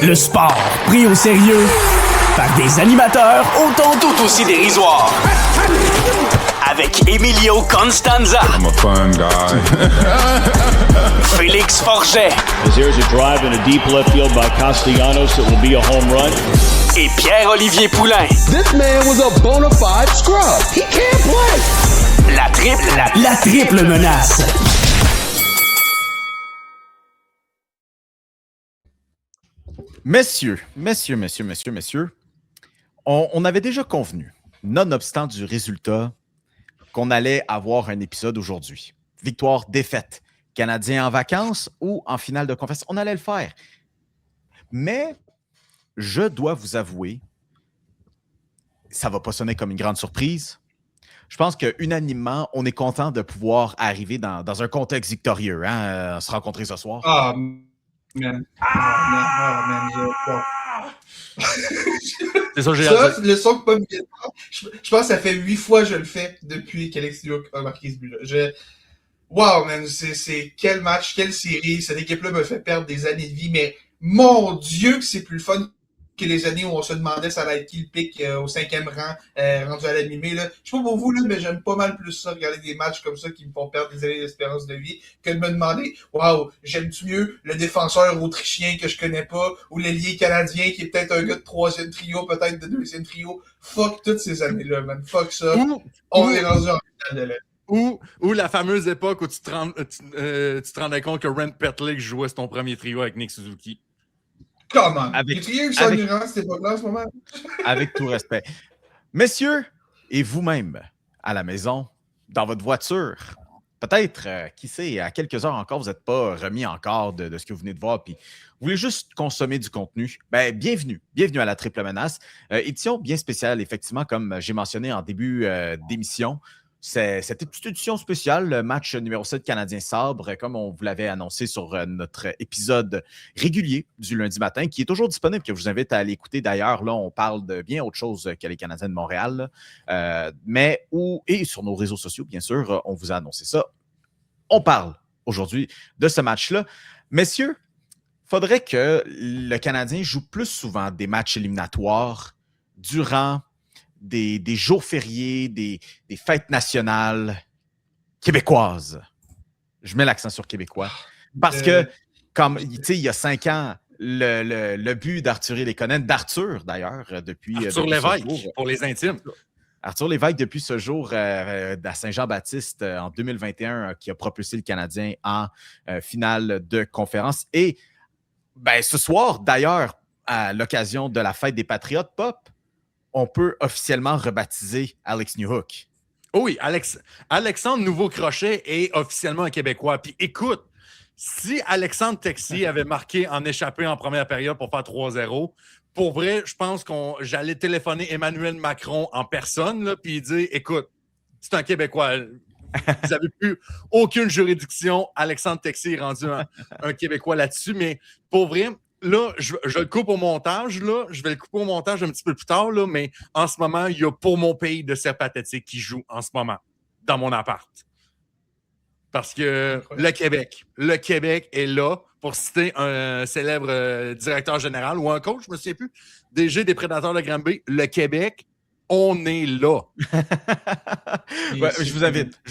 Le sport pris au sérieux par des animateurs autant tout aussi dérisoires. Avec Emilio Constanza. I'm a fun guy. Félix Forget. As there's a drive in a deep left field by Castellanos, it will be a home run. Et Pierre-Olivier Poulain. This man was a bona fide scrub. He can't play. La triple menace. Messieurs, on avait déjà convenu, nonobstant du résultat, qu'on allait avoir un épisode aujourd'hui. Victoire, défaite, Canadien en vacances ou en finale de conférence, on allait le faire. Mais je dois vous avouer, ça ne va pas sonner comme une grande surprise. Je pense qu'unanimement, on est content de pouvoir arriver dans un contexte victorieux, se rencontrer ce soir. Ah, man. C'est ça que j'ai Ça, le son que pas je pense que ça fait 8 fois que je le fais depuis qu'Alex Duke a marqué ce but-là. Wow, man, c'est quel match, quelle série. Cette équipe-là me fait perdre des années de vie, mais mon Dieu que c'est plus le fun que les années où on se demandait ça allait être qui le pic au 5e rang, rendu à la mi-mai. Je sais pas pour vous, là, mais j'aime pas mal plus ça, regarder des matchs comme ça qui me font perdre des années d'espérance de vie, que de me demander, waouh, j'aime-tu mieux le défenseur autrichien que je connais pas, ou l'ailier canadien qui est peut-être un gars de 3e trio, peut-être de 2e trio. Fuck toutes ces années-là, man. Fuck ça. On est rendu en finale de l'année. Ou la fameuse époque où tu te rendais compte que Rand Petlick jouait sur ton premier trio avec Nick Suzuki. Comment? Avec cette époque-là en ce moment? Avec tout respect. Messieurs, et vous-même, à la maison, dans votre voiture, peut-être, qui sait, à quelques heures encore, vous n'êtes pas remis encore de ce que vous venez de voir, puis vous voulez juste consommer du contenu, bien, bienvenue à la Triple Menace. Édition bien spéciale, effectivement, comme j'ai mentionné en début d'émission. C'est cette petite édition spéciale, le match numéro 7 Canadien-Sabre, comme on vous l'avait annoncé sur notre épisode régulier du lundi matin, qui est toujours disponible, que je vous invite à aller écouter. D'ailleurs, là, on parle de bien autre chose que les Canadiens de Montréal, et sur nos réseaux sociaux, bien sûr, on vous a annoncé ça. On parle aujourd'hui de ce match-là. Messieurs, il faudrait que le Canadien joue plus souvent des matchs éliminatoires durant des jours fériés, des fêtes nationales québécoises. Je mets l'accent sur québécois. Parce que, comme il y a 5 ans, le but d'Arthur Lékonen, d'Arthur d'ailleurs, depuis Arthur Lévesque, pour les intimes. Arthur Lévesque, depuis ce jour à Saint-Jean-Baptiste en 2021, qui a propulsé le Canadien en finale de conférence. Et ce soir, d'ailleurs, à l'occasion de la fête des Patriotes Pop, on peut officiellement rebaptiser Alex Newhook. Oh oui, Alexandre Nouveau-Crochet est officiellement un Québécois. Puis écoute, si Alexandre Texier avait marqué en échappé en première période pour faire 3-0, pour vrai, je pense j'allais téléphoner Emmanuel Macron en personne, là, puis dire, écoute, c'est un Québécois. Vous n'avez plus aucune juridiction. Alexandre Texier est rendu un Québécois là-dessus. Mais pour vrai, là, je le coupe au montage, là. Je vais le couper au montage un petit peu plus tard, là, mais en ce moment, il y a Pour mon pays de Serre Pathétique qui joue en ce moment dans mon appart. Parce que le Québec est là, pour citer un célèbre directeur général ou un coach, je ne me souviens plus, DG des Prédateurs de Granby. Le Québec, on est là. Je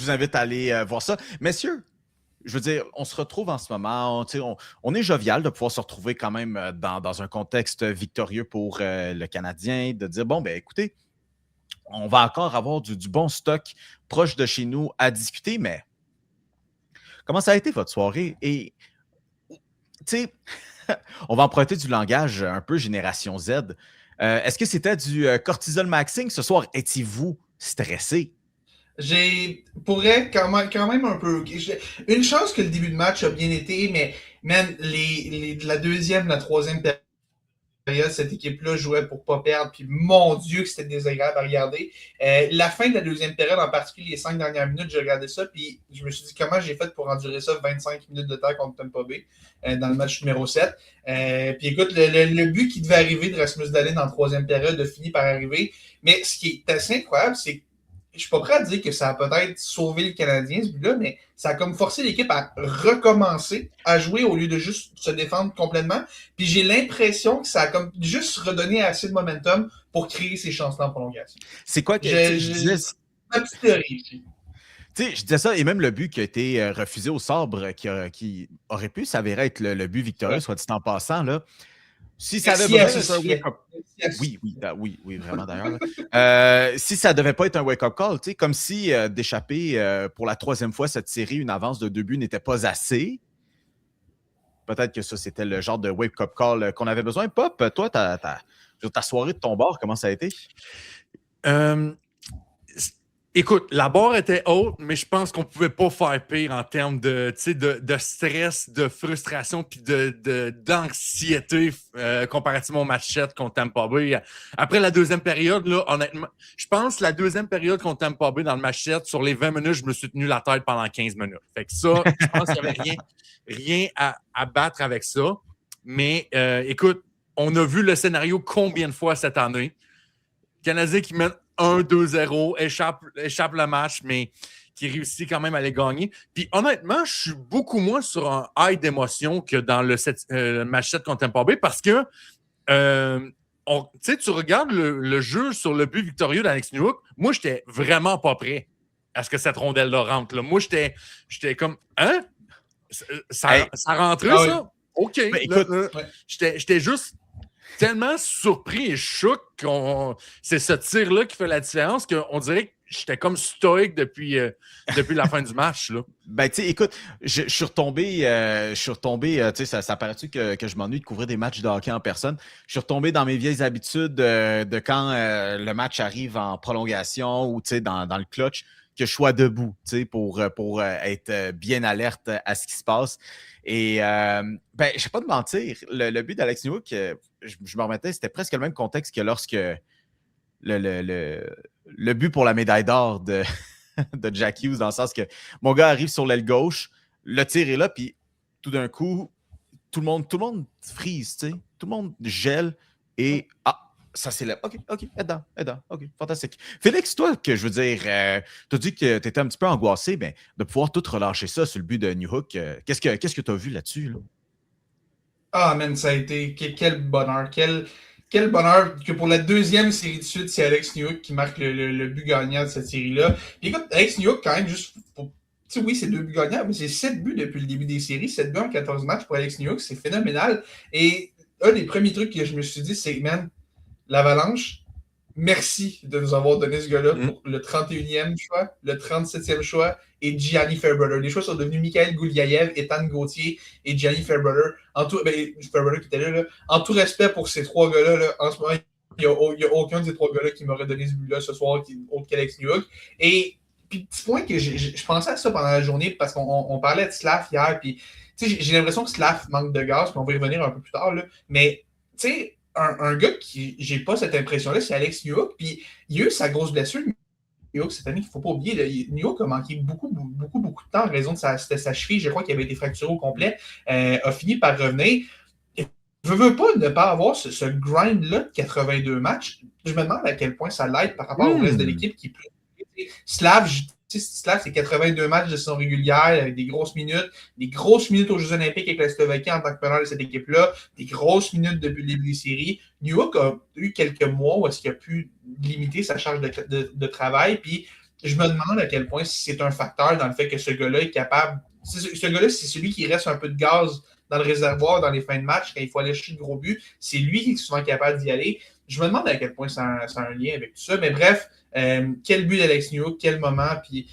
vous invite à aller voir ça. Messieurs, je veux dire, on se retrouve en ce moment, on est jovial de pouvoir se retrouver quand même dans un contexte victorieux pour le Canadien, de dire, écoutez, on va encore avoir du bon stock proche de chez nous à discuter, mais comment ça a été votre soirée? Et, on va emprunter du langage un peu génération Z. Est-ce que c'était du cortisol maxing ce soir? Étiez-vous stressé? Pourrais quand même un peu. Une chance que le début de match a bien été, mais man, la deuxième, la troisième période, cette équipe-là jouait pour pas perdre, puis mon Dieu que c'était désagréable à regarder. La fin de la deuxième période, en particulier les 5 dernières minutes, j'ai regardé ça, puis je me suis dit comment j'ai fait pour endurer ça 25 minutes de temps contre Tampa Bay dans le match numéro 7. Puis écoute, le but qui devait arriver de Rasmus Dahlin en troisième période a fini par arriver, mais ce qui est assez incroyable, c'est que je suis pas prêt à dire que ça a peut-être sauvé le Canadien, ce but-là, mais ça a comme forcé l'équipe à recommencer à jouer au lieu de juste se défendre complètement. Puis j'ai l'impression que ça a comme juste redonné assez de momentum pour créer ces chances-là en prolongation. C'est quoi que je disais? Ma petite théorie ici. Tu sais, je disais ça, et même le but qui a été refusé au sabre, qui aurait pu s'avérer être le but victorieux, soit dit en passant, là. Si ça avait besoin d'être un wake-up... Oui, vraiment d'ailleurs. Si ça devait pas être un wake-up call, tu sais, comme si d'échapper pour la troisième fois cette série, une avance de 2 buts n'était pas assez. Peut-être que ça, c'était le genre de wake-up call qu'on avait besoin. Pop, toi, ta soirée de ton bar, comment ça a été? Écoute, la barre était haute, mais je pense qu'on ne pouvait pas faire pire en termes de stress, de frustration puis d'anxiété comparativement au match 7 contre Tampa Bay. Après la deuxième période, là, honnêtement, je pense la deuxième période contre Tampa Bay dans le match 7, sur les 20 minutes, je me suis tenu la tête pendant 15 minutes. Fait que ça, je pense qu'il n'y avait rien à battre avec ça. Mais écoute, on a vu le scénario combien de fois cette année. Canadien qui mène 1-2-0, échappe le match, mais qui réussit quand même à les gagner. Puis honnêtement, je suis beaucoup moins sur un high d'émotion que dans le match 7 contre Tampa Bay parce que tu regardes le jeu sur le but victorieux d'Alex Newhook, moi, j'étais vraiment pas prêt à ce que cette rondelle-là rentre. Là. Moi, j'étais comme « Hein? Ça rentrait, ça? OK. » J'étais juste tellement surpris et choqué c'est ce tir-là qui fait la différence qu'on dirait que j'étais comme stoïque depuis la fin du match. Là. Ben, tu sais, écoute, je suis retombé, tu sais, ça paraît-tu que je m'ennuie de couvrir des matchs de hockey en personne. Je suis retombé dans mes vieilles habitudes de quand le match arrive en prolongation ou, tu sais, dans le clutch, que je sois debout, tu sais, pour être bien alerte à ce qui se passe. Et, ben, je ne vais pas te mentir, le but d'Alex Newhook, je me remettais, c'était presque le même contexte que lorsque le but pour la médaille d'or de Jack Hughes, dans le sens que mon gars arrive sur l'aile gauche, le tir est là, puis tout d'un coup, tout le monde freeze, tu sais, tout le monde gèle et ça s'élève. OK, aidant, OK, fantastique. Félix, toi, que je veux dire, tu as dit que tu étais un petit peu angoissé, ben, de pouvoir tout relâcher ça sur le but de Newhook, qu'est-ce que tu as vu là-dessus? Là? Ah, man, ça a été quel bonheur. Quel bonheur que pour la deuxième série de suite, c'est Alex Newhook qui marque le but gagnant de cette série-là. Puis écoute, Alex Newhook, quand même, juste pour. Tu sais, oui, c'est 2 buts gagnants, mais c'est 7 buts depuis le début des séries. 7 buts en 14 matchs pour Alex Newhook, c'est phénoménal. Et un des premiers trucs que je me suis dit, c'est, man, l'Avalanche, merci de nous avoir donné ce gars-là pour le 31e choix, le 37e choix et Gianni Fairbrother. Les choix sont devenus Mikhail Gouliaev, Ethan Gauthier et Gianni Fairbrother. Fairbrother qui était là. En tout respect pour ces 3 gars-là, là, en ce moment, il n'y a aucun de ces 3 gars-là qui m'aurait donné ce but-là ce soir, autre qu'Alex Newhook. Et puis, petit point que je pensais à ça pendant la journée parce qu'on parlait de Slav hier, puis j'ai l'impression que Slav manque de gaz, puis on va y revenir un peu plus tard, là, mais tu sais, un gars qui, j'ai pas cette impression-là, c'est Alex Newhook, puis il a eu sa grosse blessure. Newhook, cette année, il ne faut pas oublier, Newhook a manqué beaucoup de temps en raison de sa cheville, je crois qu'il avait été fracturé au complet, a fini par revenir. Je veux pas ne pas avoir ce grind-là de 82 matchs. Je me demande à quel point ça l'aide par rapport au reste de l'équipe qui peut. Slav, c'est 82 matchs de saison régulière avec des grosses minutes aux Jeux Olympiques avec la Slovaquie en tant que meneur de cette équipe-là, des grosses minutes depuis le début des séries. Newhook a eu quelques mois où est-ce qu'il a pu limiter sa charge de travail, puis je me demande à quel point c'est un facteur dans le fait que ce gars-là est capable. Ce gars-là, c'est celui qui reste un peu de gaz dans le réservoir dans les fins de match quand il faut aller chercher de gros buts. C'est lui qui est souvent capable d'y aller. Je me demande à quel point ça a un lien avec tout ça. Mais bref, quel but d'Alex Newhook, quel moment. Puis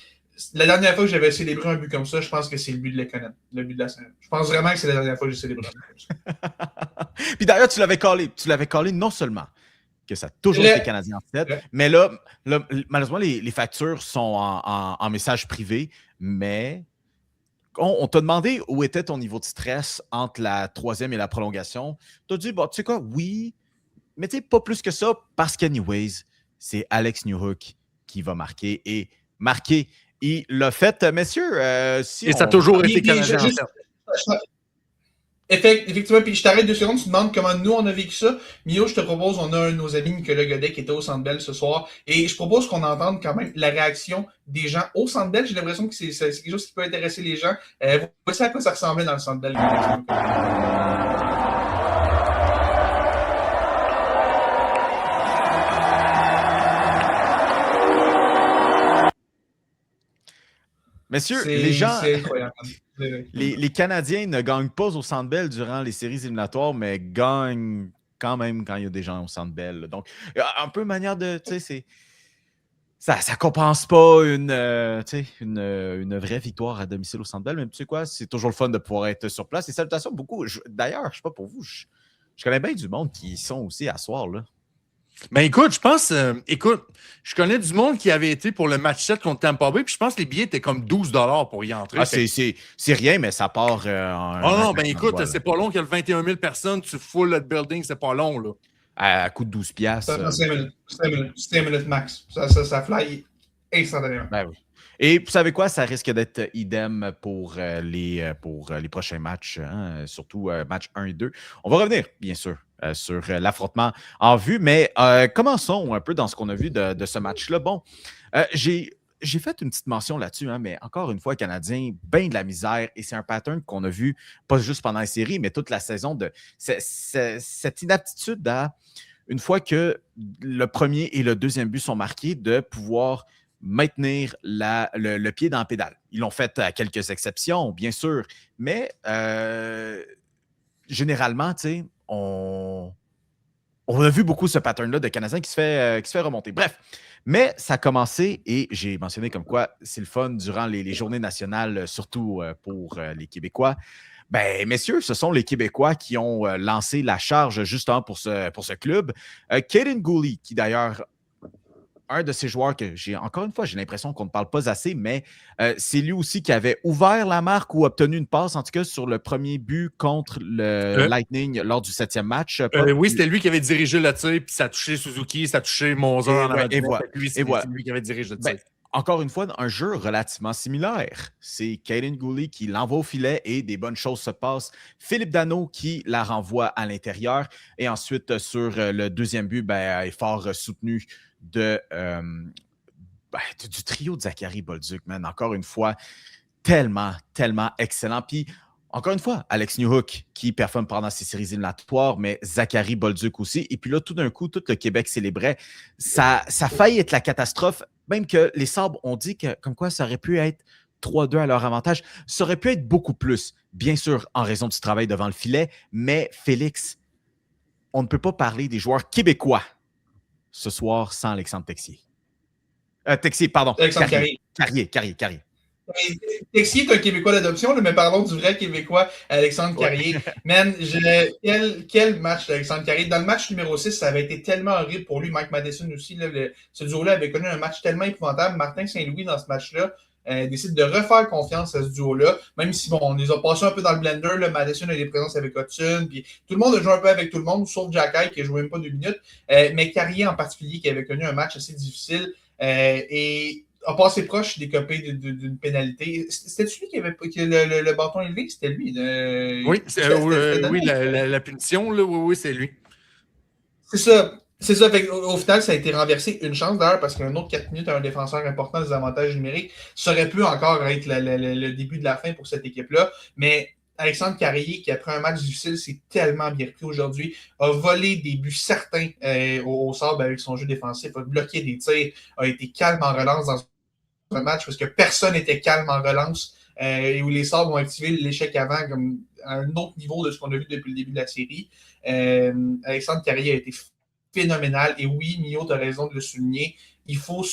la dernière fois que j'avais célébré un but comme ça, je pense que c'est le but de Lekonen, le but de la semaine. Je pense vraiment que c'est la dernière fois que j'ai célébré un but comme ça. Puis d'ailleurs, tu l'avais callé non seulement que ça a toujours été Canadien en tête, mais là malheureusement, les factures sont en message privé, mais on t'a demandé où était ton niveau de stress entre la troisième et la prolongation. Tu as dit, bon, tu sais quoi, oui, mais tu sais, pas plus que ça, parce qu'anyways, c'est Alex Newhook qui va marquer. Et marquer, il l'a fait, messieurs. Et ça a toujours été Canadien en tête. Effectivement, puis je t'arrête 2 secondes, tu demandes comment nous on a vécu ça. Mio, je te propose, on a un de nos amis, Nicolas Godet, qui était au Centre Bell ce soir, et je propose qu'on entende quand même la réaction des gens au Centre Bell. J'ai l'impression que c'est quelque chose qui peut intéresser les gens. Voici à quoi ça ressemblait dans le Centre Bell. Messieurs, les gens, C'est incroyable. les Canadiens ne gagnent pas au Centre Bell durant les séries éliminatoires, mais gagnent quand même quand il y a des gens au Centre Bell. Donc, un peu manière de, tu sais, ça ne compense pas une vraie victoire à domicile au Centre Bell, mais tu sais quoi, c'est toujours le fun de pouvoir être sur place. Et salutations beaucoup. D'ailleurs, je ne sais pas pour vous, je connais bien du monde qui sont aussi à soir, là. Mais écoute, je pense, je connais du monde qui avait été pour le match 7 contre Tampa Bay, puis je pense que les billets étaient comme 12 $ pour y entrer. Ah, c'est rien, mais ça part non, ben écoute, c'est pas long qu'il y a 21 000 personnes, tu full le building, c'est pas long, là. À coût de 12 piastres. Ça prend 5 minutes max. Ça fly instantanément. Ben oui. Et vous savez quoi? Ça risque d'être idem pour les prochains matchs, hein? Surtout match 1 et 2. On va revenir, bien sûr, sur l'affrontement en vue, mais commençons un peu dans ce qu'on a vu de ce match-là. Bon, j'ai fait une petite mention là-dessus, hein, mais encore une fois, Canadien, bien de la misère, et c'est un pattern qu'on a vu, pas juste pendant la série, mais toute la saison, de cette inaptitude à, une fois que le premier et le deuxième but sont marqués, de pouvoir maintenir le pied dans la pédale. Ils l'ont fait à quelques exceptions, bien sûr, mais généralement, tu sais, on a vu beaucoup ce pattern-là de Canadiens qui se fait remonter. Bref, mais ça a commencé, et j'ai mentionné comme quoi c'est le fun durant les journées nationales, surtout pour les Québécois. Ben, messieurs, ce sont les Québécois qui ont lancé la charge justement pour ce club. Kaiden Guhle, qui d'ailleurs, un de ces joueurs que j'ai l'impression qu'on ne parle pas assez, mais c'est lui aussi qui avait ouvert la marque ou obtenu une passe, en tout cas, sur le premier but contre le Lightning lors du 7e match. Oui, c'était lui qui avait dirigé le tir, puis ça a touché Suzuki, ça a touché Moser en avant. Et voilà. C'est lui qui avait dirigé le tir. Ben, encore une fois, un jeu relativement similaire. C'est Kaiden Guhle qui l'envoie au filet et des bonnes choses se passent. Philippe Danault qui la renvoie à l'intérieur. Et ensuite, sur le deuxième but, effort soutenu du trio de Zachary Bolduc, man. Encore une fois, tellement, tellement excellent. Puis, encore une fois, Alex Newhook qui performe pendant ces séries éliminatoires, mais Zachary Bolduc aussi. Et puis là, tout d'un coup, tout le Québec célébrait. Ça a failli être la catastrophe, même que les Sabres ont dit que, comme quoi, ça aurait pu être 3-2 à leur avantage. Ça aurait pu être beaucoup plus, bien sûr, en raison du travail devant le filet. Mais Félix, on ne peut pas parler des joueurs québécois ce soir sans Alexandre Texier. Texier, pardon. Alexandre Carrier. Texier est un Québécois d'adoption, mais parlons du vrai Québécois, Alexandre Carrier. Man, quel match d'Alexandre Carrier. Dans le match numéro 6, ça avait été tellement horrible pour lui. Mike Matheson aussi. Là, ce duo-là avait connu un match tellement épouvantable. Martin Saint-Louis, dans ce match-là, décide de refaire confiance à ce duo-là, même si, bon, on les a passés un peu dans le blender. Là, Matheson a des présences avec Hudson, puis tout le monde a joué un peu avec tout le monde, sauf Jacky, qui a joué même pas 2 minutes. Mais Carrier, en particulier, qui avait connu un match assez difficile, et a passé proche d'écoper d'une pénalité. C'était-tu lui qui avait le bâton élevé? C'était lui. Oui, la punition, là, oui, c'est lui. C'est ça. Fait au final, ça a été renversé. Une chance d'ailleurs, parce qu'un autre 4 minutes à un défenseur important des avantages numériques, ça aurait pu encore être le début de la fin pour cette équipe-là. Mais Alexandre Carrier, qui après un match difficile, s'est tellement bien repris aujourd'hui, a volé des buts certains au Sabres avec son jeu défensif, a bloqué des tirs, a été calme en relance dans un match parce que personne n'était calme en relance et où les Sabres ont activé l'échec avant comme à un autre niveau de ce qu'on a vu depuis le début de la série. Alexandre Carrier a été phénoménal. Et oui, Mio, tu as raison de le souligner. Il faut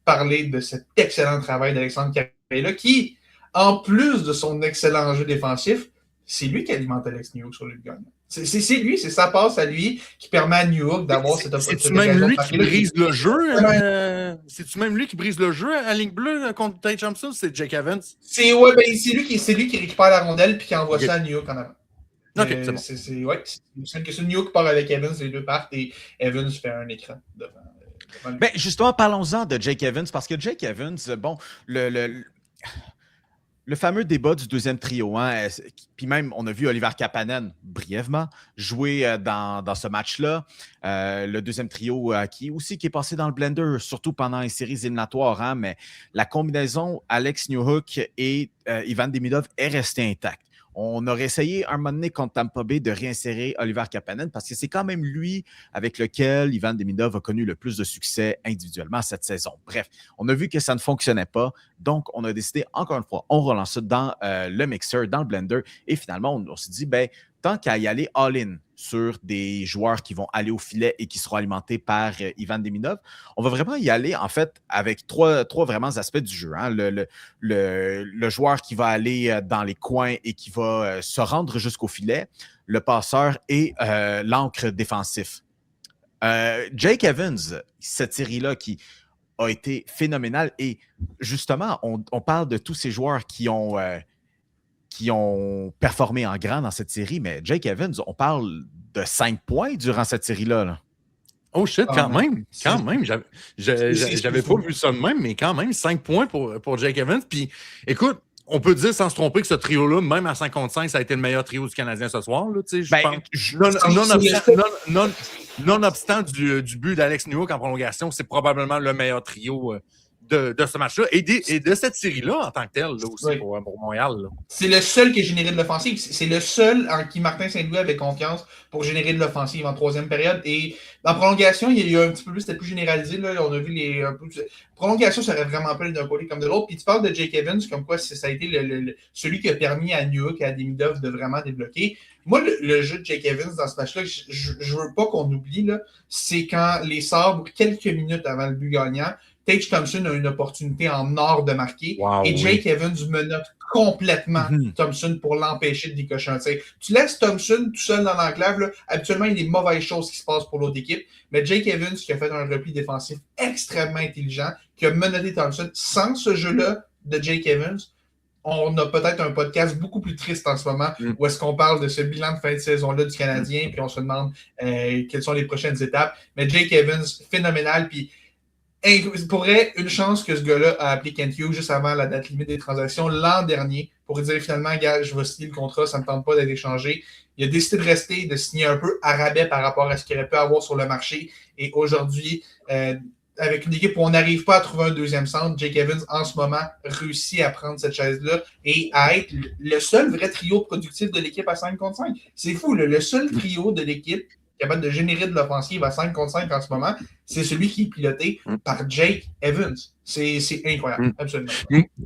parler de cet excellent travail d'Alexandre Carrier-là qui, en plus de son excellent jeu défensif, c'est lui qui alimente Alex Newhook sur le gagnant. C'est lui, c'est sa passe à lui qui permet à Newhook d'avoir cette opportunité. C'est-tu même lui qui brise le jeu? C'est-tu même lui qui brise le jeu à ligne bleue contre Tate Thompson? C'est Jake Evans? C'est lui qui récupère la rondelle et qui envoie ça à Newhook en avant. OK, c'est bon. C'est une question de Newhook part avec Evans, les deux partent et Evans fait un écran devant justement, parlons-en de Jake Evans, parce que Jake Evans, bon, Le fameux débat du deuxième trio, hein, puis même, on a vu Oliver Kapanen brièvement jouer dans ce match-là. Le deuxième trio qui est passé dans le blender, surtout pendant les séries éliminatoires, hein, mais la combinaison Alex Newhook et Ivan Demidov est restée intacte. On aurait essayé un moment donné contre Tampa Bay de réinsérer Oliver Kapanen parce que c'est quand même lui avec lequel Ivan Demidov a connu le plus de succès individuellement cette saison. Bref, on a vu que ça ne fonctionnait pas. Donc, on a décidé, encore une fois, on relance ça dans le mixer, dans le blender. Et finalement, on s'est dit, ben, tant qu'à y aller all-in sur des joueurs qui vont aller au filet et qui seront alimentés par Ivan Demidov, on va vraiment y aller, en fait, avec trois vraiment aspects du jeu. Hein. Le joueur qui va aller dans les coins et qui va se rendre jusqu'au filet, le passeur et l'ancre défensif. Jake Evans, cette série-là qui a été phénoménale et justement, on parle de tous ces joueurs qui ont performé en grand dans cette série, mais Jake Evans, on parle de 5 points durant cette série-là. Là. Oh shit, quand même. J'avais pas vu ça de même, mais quand même, 5 points pour Jake Evans. Puis écoute, on peut dire sans se tromper que ce trio-là, même à 55, ça a été le meilleur trio du Canadien ce soir. Là, nonobstant du but d'Alex Newhook en prolongation, c'est probablement le meilleur trio de ce match-là et de cette série-là en tant que telle là, aussi oui. pour Montréal. Là. C'est le seul qui a généré de l'offensive. C'est le seul en qui Martin Saint-Louis avait confiance pour générer de l'offensive en troisième période. Et en prolongation, il y a un petit peu plus, c'était plus généralisé. Là. On a vu prolongation, ça aurait vraiment pas d'un côté comme de l'autre. Puis tu parles de Jake Evans, comme quoi ça a été celui qui a permis à Newhook et à Demidov de vraiment débloquer. Moi, le jeu de Jake Evans dans ce match-là, je veux pas qu'on oublie, là, c'est quand les Sabres, quelques minutes avant le but gagnant, Tage Thompson a une opportunité en or de marquer et Jake Evans menotte complètement Thompson pour l'empêcher de décocher un tir. Tu laisses Thompson tout seul dans l'enclave, là, habituellement, il y a des mauvaises choses qui se passent pour l'autre équipe, mais Jake Evans qui a fait un repli défensif extrêmement intelligent, qui a menotté Thompson, sans ce jeu-là de Jake Evans, on a peut-être un podcast beaucoup plus triste en ce moment où est-ce qu'on parle de ce bilan de fin de saison-là du Canadien puis on se demande quelles sont les prochaines étapes. Mais Jake Evans, phénoménal, puis pourrait une chance que ce gars-là a appelé Kent Hughes juste avant la date limite des transactions l'an dernier pour dire finalement, gars, je vais signer le contrat, ça ne me tente pas d'être échangé. Il a décidé de rester, de signer un peu à rabais par rapport à ce qu'il aurait pu avoir sur le marché. Et aujourd'hui, avec une équipe où on n'arrive pas à trouver un deuxième centre, Jake Evans, en ce moment, réussit à prendre cette chaise-là et à être le seul vrai trio productif de l'équipe à 5 contre 5. C'est fou, le seul trio de l'équipe capable de générer de l'offensive à 5 contre 5 en ce moment, c'est celui qui est piloté par Jake Evans. C'est incroyable, absolument.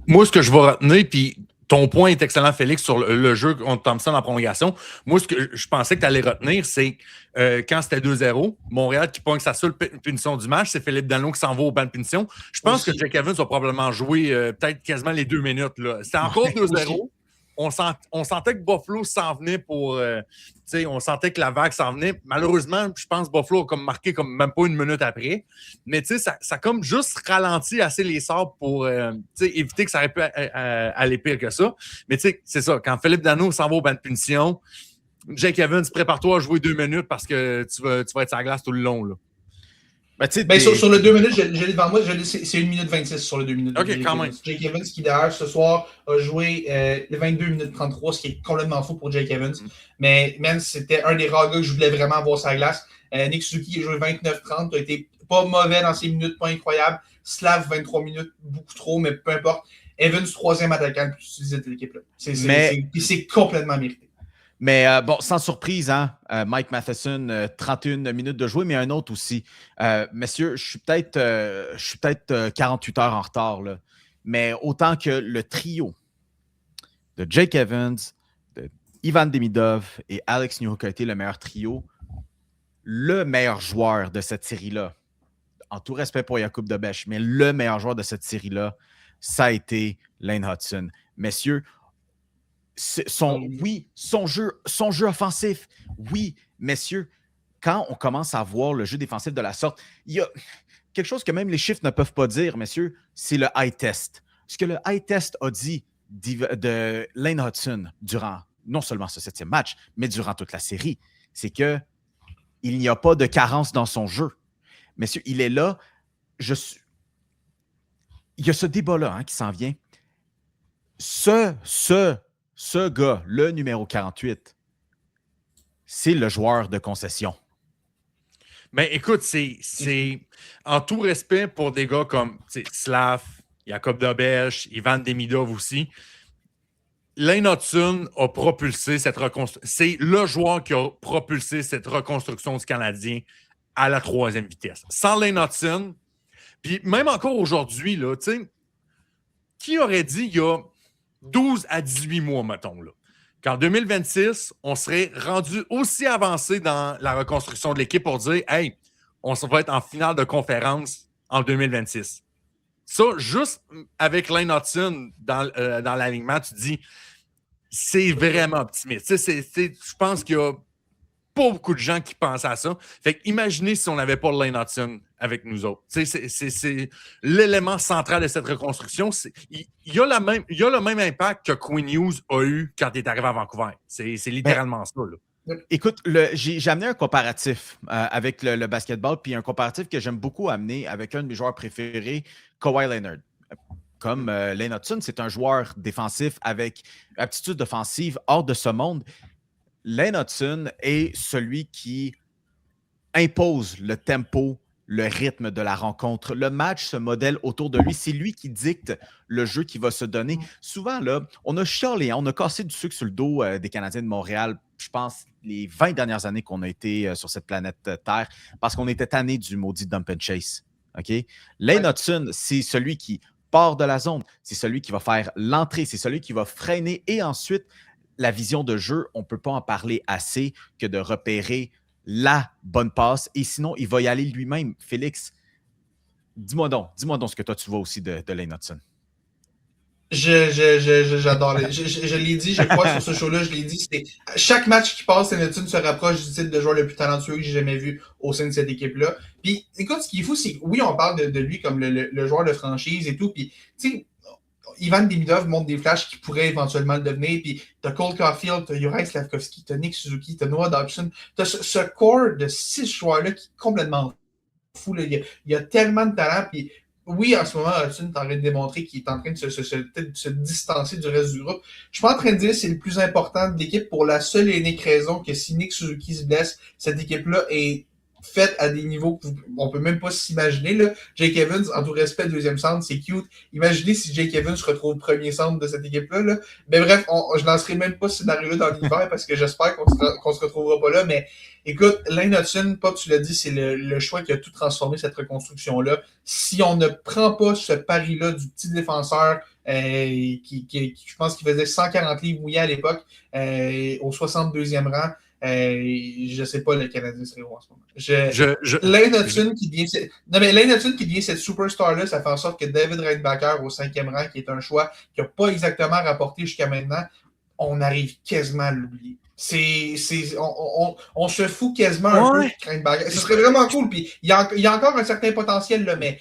Moi, ce que je vais retenir, puis ton point est excellent, Félix, sur le jeu contre Thompson en prolongation. Moi, ce que je pensais que tu allais retenir, c'est quand c'était 2-0, Montréal qui pogne sa seule punition du match, c'est Philippe Danault qui s'en va au banc de punition. Je pense que Jake Evans va probablement jouer peut-être quasiment les 2 minutes. C'était encore 2-0. On sentait que Buffalo s'en venait pour... on sentait que la vague s'en venait. Malheureusement, je pense que Buffalo a comme marqué comme même pas une minute après. Mais ça a comme juste ralenti assez les Sabres pour éviter que ça aurait pu aller pire que ça. Mais c'est ça. Quand Philippe Danault s'en va au banc de punition, Jake Evans, prépare-toi à jouer 2 minutes parce que tu vas être sur la glace tout le long. Là. Sur le 2 minutes, je l'ai devant moi, c'est 1 minute 26 sur le 2 minutes. OK, quand même. Jake Evans qui, d'ailleurs, ce soir, a joué les 22 minutes 33, ce qui est complètement fou pour Jake Evans. Mais, man, c'était un des rares gars que je voulais vraiment voir sa glace. Nick Suzuki a joué 29-30, a été pas mauvais dans ses minutes, pas incroyable. Slav, 23 minutes, beaucoup trop, mais peu importe. Evans, 3e attaquant le plus utilisé de l'équipe-là. C'est complètement mérité. Mais sans surprise, hein, Mike Matheson, 31 minutes de jouer, mais un autre aussi. Messieurs, je suis peut-être 48 heures en retard, là, mais autant que le trio de Jake Evans, de Ivan Demidov et Alex Newhook a été le meilleur trio, le meilleur joueur de cette série-là, en tout respect pour Jakub Dobeš, mais le meilleur joueur de cette série-là, ça a été Lane Hutson. Messieurs, son jeu offensif, oui, messieurs, quand on commence à voir le jeu défensif de la sorte, il y a quelque chose que même les chiffres ne peuvent pas dire, messieurs, c'est le high test. Ce que le high test a dit de Lane Hutson durant non seulement ce 7e match, mais durant toute la série, c'est qu'il n'y a pas de carence dans son jeu. Messieurs, il est là. Il y a ce débat-là qui s'en vient. ce gars, le numéro 48, c'est le joueur de concession. Mais écoute, c'est en tout respect pour des gars comme Slav, Jacob Dobeš, Ivan Demidov aussi. Lane Hutson a propulsé cette reconstruction. C'est le joueur qui a propulsé cette reconstruction du Canadien à la 3e vitesse. Sans Lane Hutson, puis même encore aujourd'hui, là, qui aurait dit il y a 12 à 18 mois, mettons, là, qu'en 2026, on serait rendu aussi avancé dans la reconstruction de l'équipe pour dire « Hey, on va être en finale de conférence en 2026. » Ça, juste avec Lane Hutson dans l'alignement, tu dis c'est vraiment optimiste. Je pense qu'il y a pas beaucoup de gens qui pensent à ça. Fait que imaginez si on n'avait pas Lane Hutson avec nous autres. C'est l'élément central de cette reconstruction. Il y a le même impact que Quinn Hughes a eu quand il est arrivé à Vancouver. C'est littéralement ça. Là. Écoute, j'ai amené un comparatif avec le basketball, puis un comparatif que j'aime beaucoup amener avec un de mes joueurs préférés, Kawhi Leonard. Comme Lane Hutson, c'est un joueur défensif avec aptitude offensive hors de ce monde. Lane Hutson est celui qui impose le tempo, le rythme de la rencontre. Le match se modèle autour de lui. C'est lui qui dicte le jeu qui va se donner. Souvent, là, on a chialé, on a cassé du sucre sur le dos des Canadiens de Montréal, je pense, les 20 dernières années qu'on a été sur cette planète Terre, parce qu'on était tanné du maudit dump and chase. Okay? Lane Hutson, c'est celui qui part de la zone. C'est celui qui va faire l'entrée. C'est celui qui va freiner. Et ensuite, la vision de jeu, on ne peut pas en parler assez que de repérer la bonne passe. Et sinon, il va y aller lui-même. Félix, dis-moi donc ce que toi, tu vois aussi de Lane Hutson. J'adore. Je l'ai dit, je crois, sur ce show-là, je l'ai dit. Chaque match qui passe, Lane Hutson se rapproche du titre de joueur le plus talentueux que j'ai jamais vu au sein de cette équipe-là. Puis, écoute, ce qui est fou, c'est que oui, on parle de lui comme le joueur de franchise et tout. Puis, tu sais, Ivan Demidov montre des flashs qui pourraient éventuellement le devenir. Puis, t'as Cole Caulfield, t'as Juraj Slafkovský, t'as Nick Suzuki, t'as Noah Dobson. T'as ce corps de 6 joueurs-là qui est complètement fou. Là. Il y a tellement de talent. Puis, oui, en ce moment, Hutson est en train de démontrer qu'il est en train de se distancer du reste du groupe. Je suis pas en train de dire que c'est le plus important de l'équipe pour la seule et unique raison que si Nick Suzuki se blesse, cette équipe-là est faite à des niveaux qu'on peut même pas s'imaginer. Là. Jake Evans, en tout respect, deuxième centre, c'est cute. Imaginez si Jake Evans se retrouve premier centre de cette équipe-là. Là. Mais bref, je lancerai même pas ce scénario-là dans l'hiver parce que j'espère qu'on se retrouvera pas là. Mais écoute, Lane Hutson, Pop, tu l'as dit, c'est le choix qui a tout transformé cette reconstruction-là. Si on ne prend pas ce pari-là du petit défenseur qui je pense qu'il faisait 140 livres mouillés à l'époque, au 62e rang, je sais pas le Canadien serait où en ce moment. Lane Hutson qui devient cette superstar-là, ça fait en sorte que David Reinbacher au 5e rang, qui est un choix qui n'a pas exactement rapporté jusqu'à maintenant, on arrive quasiment à l'oublier. On se fout quasiment un peu de Reinbacher. Ce serait vraiment cool. Puis il y a encore un certain potentiel là, mais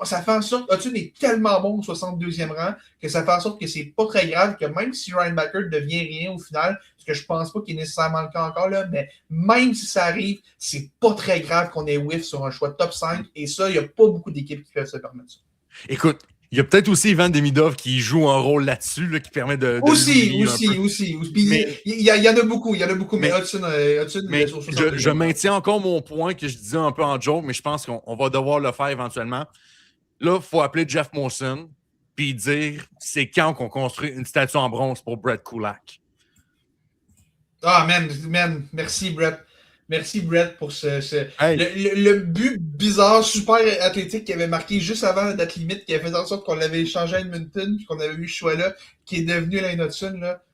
ça fait en sorte Hutson est tellement bon au 62e rang que ça fait en sorte que c'est pas très grave, que même si Reinbacher devient rien au final, ce que je pense pas qu'il est nécessairement le cas encore là, mais même si ça arrive, c'est pas très grave qu'on ait whiff sur un choix de top 5, et ça, il y a pas beaucoup d'équipes qui peuvent se permettre ça. Écoute, il y a peut-être aussi Ivan Demidov qui joue un rôle là-dessus, là, qui permet de aussi. Il y en a beaucoup, mais Hutson, je maintiens encore mon point que je disais un peu en joke, mais je pense qu'on va devoir le faire éventuellement. Là, il faut appeler Jeff Molson puis dire c'est quand qu'on construit une statue en bronze pour Brett Kulak. Ah, man, merci Brett. Merci Brett pour le but bizarre, super athlétique qu'il avait marqué juste avant la date limite, qui a fait en sorte qu'on l'avait échangé à Edmonton puis qu'on avait eu ce choix-là, qui est devenu Lane Hutson. Là.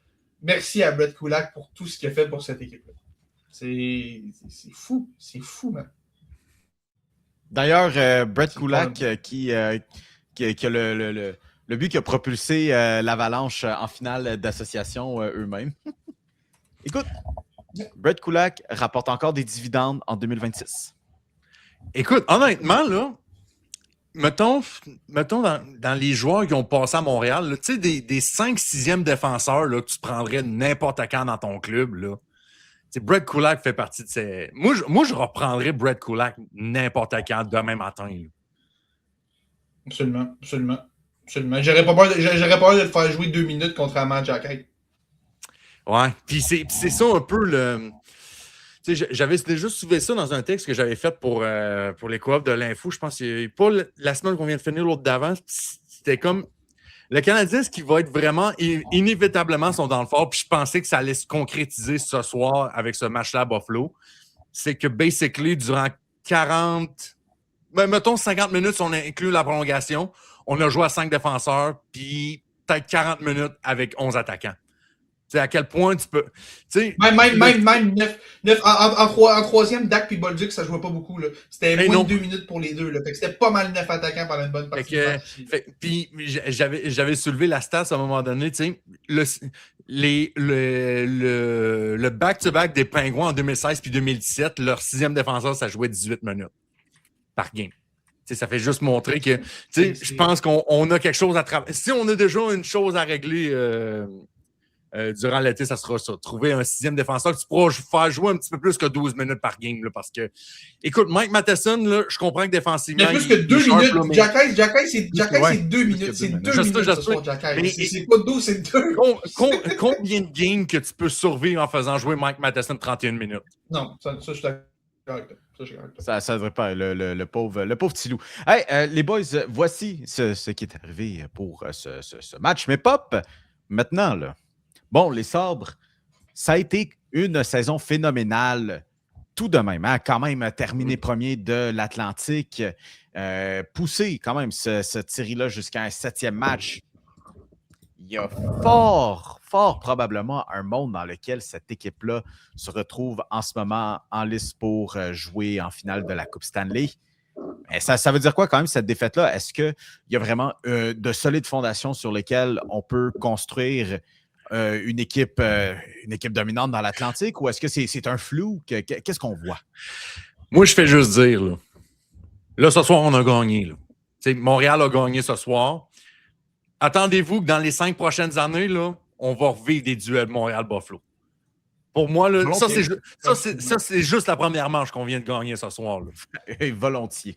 Merci à Brett Kulak pour tout ce qu'il a fait pour cette équipe-là. C'est fou, man. D'ailleurs, Brett Kulak qui a le but qui a propulsé l'Avalanche en finale d'association eux-mêmes. Écoute, Brett Kulak rapporte encore des dividendes en 2026. Écoute, honnêtement, là, mettons dans les joueurs qui ont passé à Montréal, tu sais, des 5-6e défenseurs là, que tu prendrais n'importe quand dans ton club, là. T'sais, Brett Kulak fait partie de ces... Moi, je reprendrais Brett Kulak n'importe quand, demain matin. Là. Absolument. Absolument. J'aurais pas peur de le faire jouer 2 minutes contrairement à Jack Hyde. Ouais, puis c'est ça un peu le... Tu sais, j'avais déjà soulevé ça dans un texte que j'avais fait pour les coops de l'info. Je pense que pas la semaine qu'on vient de finir, l'autre d'avant. C'était comme... Le Canadien, ce qui va être vraiment... Inévitablement, sont dans le fort. Puis je pensais que ça allait se concrétiser ce soir avec ce match-là à Buffalo. C'est que, basically, durant 40... mettons 50 minutes, si on inclut la prolongation, on a joué à 5 défenseurs, puis peut-être 40 minutes avec 11 attaquants. Tu sais, à quel point tu peux... Même 9. En troisième, Dak puis Bolduc, ça jouait pas beaucoup. Là. C'était moins de 2 minutes pour les deux. Là. Fait que c'était pas mal 9 attaquants pendant une bonne partie. Puis j'avais soulevé la stat à un moment donné. Tu sais, le back-to-back des Pingouins en 2016 puis 2017, leur 6e défenseur, ça jouait 18 minutes par game. T'sais, ça fait juste montrer que je pense qu'on a quelque chose à travailler. Si on a déjà une chose à régler durant l'été, ça sera ça. Trouver un 6e défenseur que tu pourras faire jouer un petit peu plus que 12 minutes par game. Là, parce que, écoute, Mike Matheson, là, je comprends que défensivement. Mais plus que 2 minutes. Jack Hyde, c'est 2 minutes. C'est 2 minutes ce soir, Jack Hyde. C'est pas 12, c'est 2. Combien de games que tu peux survivre en faisant jouer Mike Matheson 31 minutes? Non, ça je suis d'accord. Ça ne devrait pas, le pauvre petit loup. Hey, les boys, voici ce qui est arrivé pour ce match. Mais Pop, maintenant, là, bon, les Sabres, ça a été une saison phénoménale tout de même. Hein? Quand même terminé premier de l'Atlantique, poussé quand même cette série-là jusqu'à un 7e match. Il y a fort probablement un monde dans lequel cette équipe-là se retrouve en ce moment en lice pour jouer en finale de la Coupe Stanley. Et ça veut dire quoi quand même cette défaite-là? Est-ce qu'il y a vraiment de solides fondations sur lesquelles on peut construire une équipe dominante dans l'Atlantique ou est-ce que c'est un flou? Qu'est-ce qu'on voit? Moi, je fais juste dire, là ce soir, on a gagné. Là. Montréal a gagné ce soir. Attendez-vous que dans les 5 prochaines années, là, on va revivre des duels Montréal-Buffalo. Pour moi, là, ça, c'est juste la première manche qu'on vient de gagner ce soir. Là. Volontiers.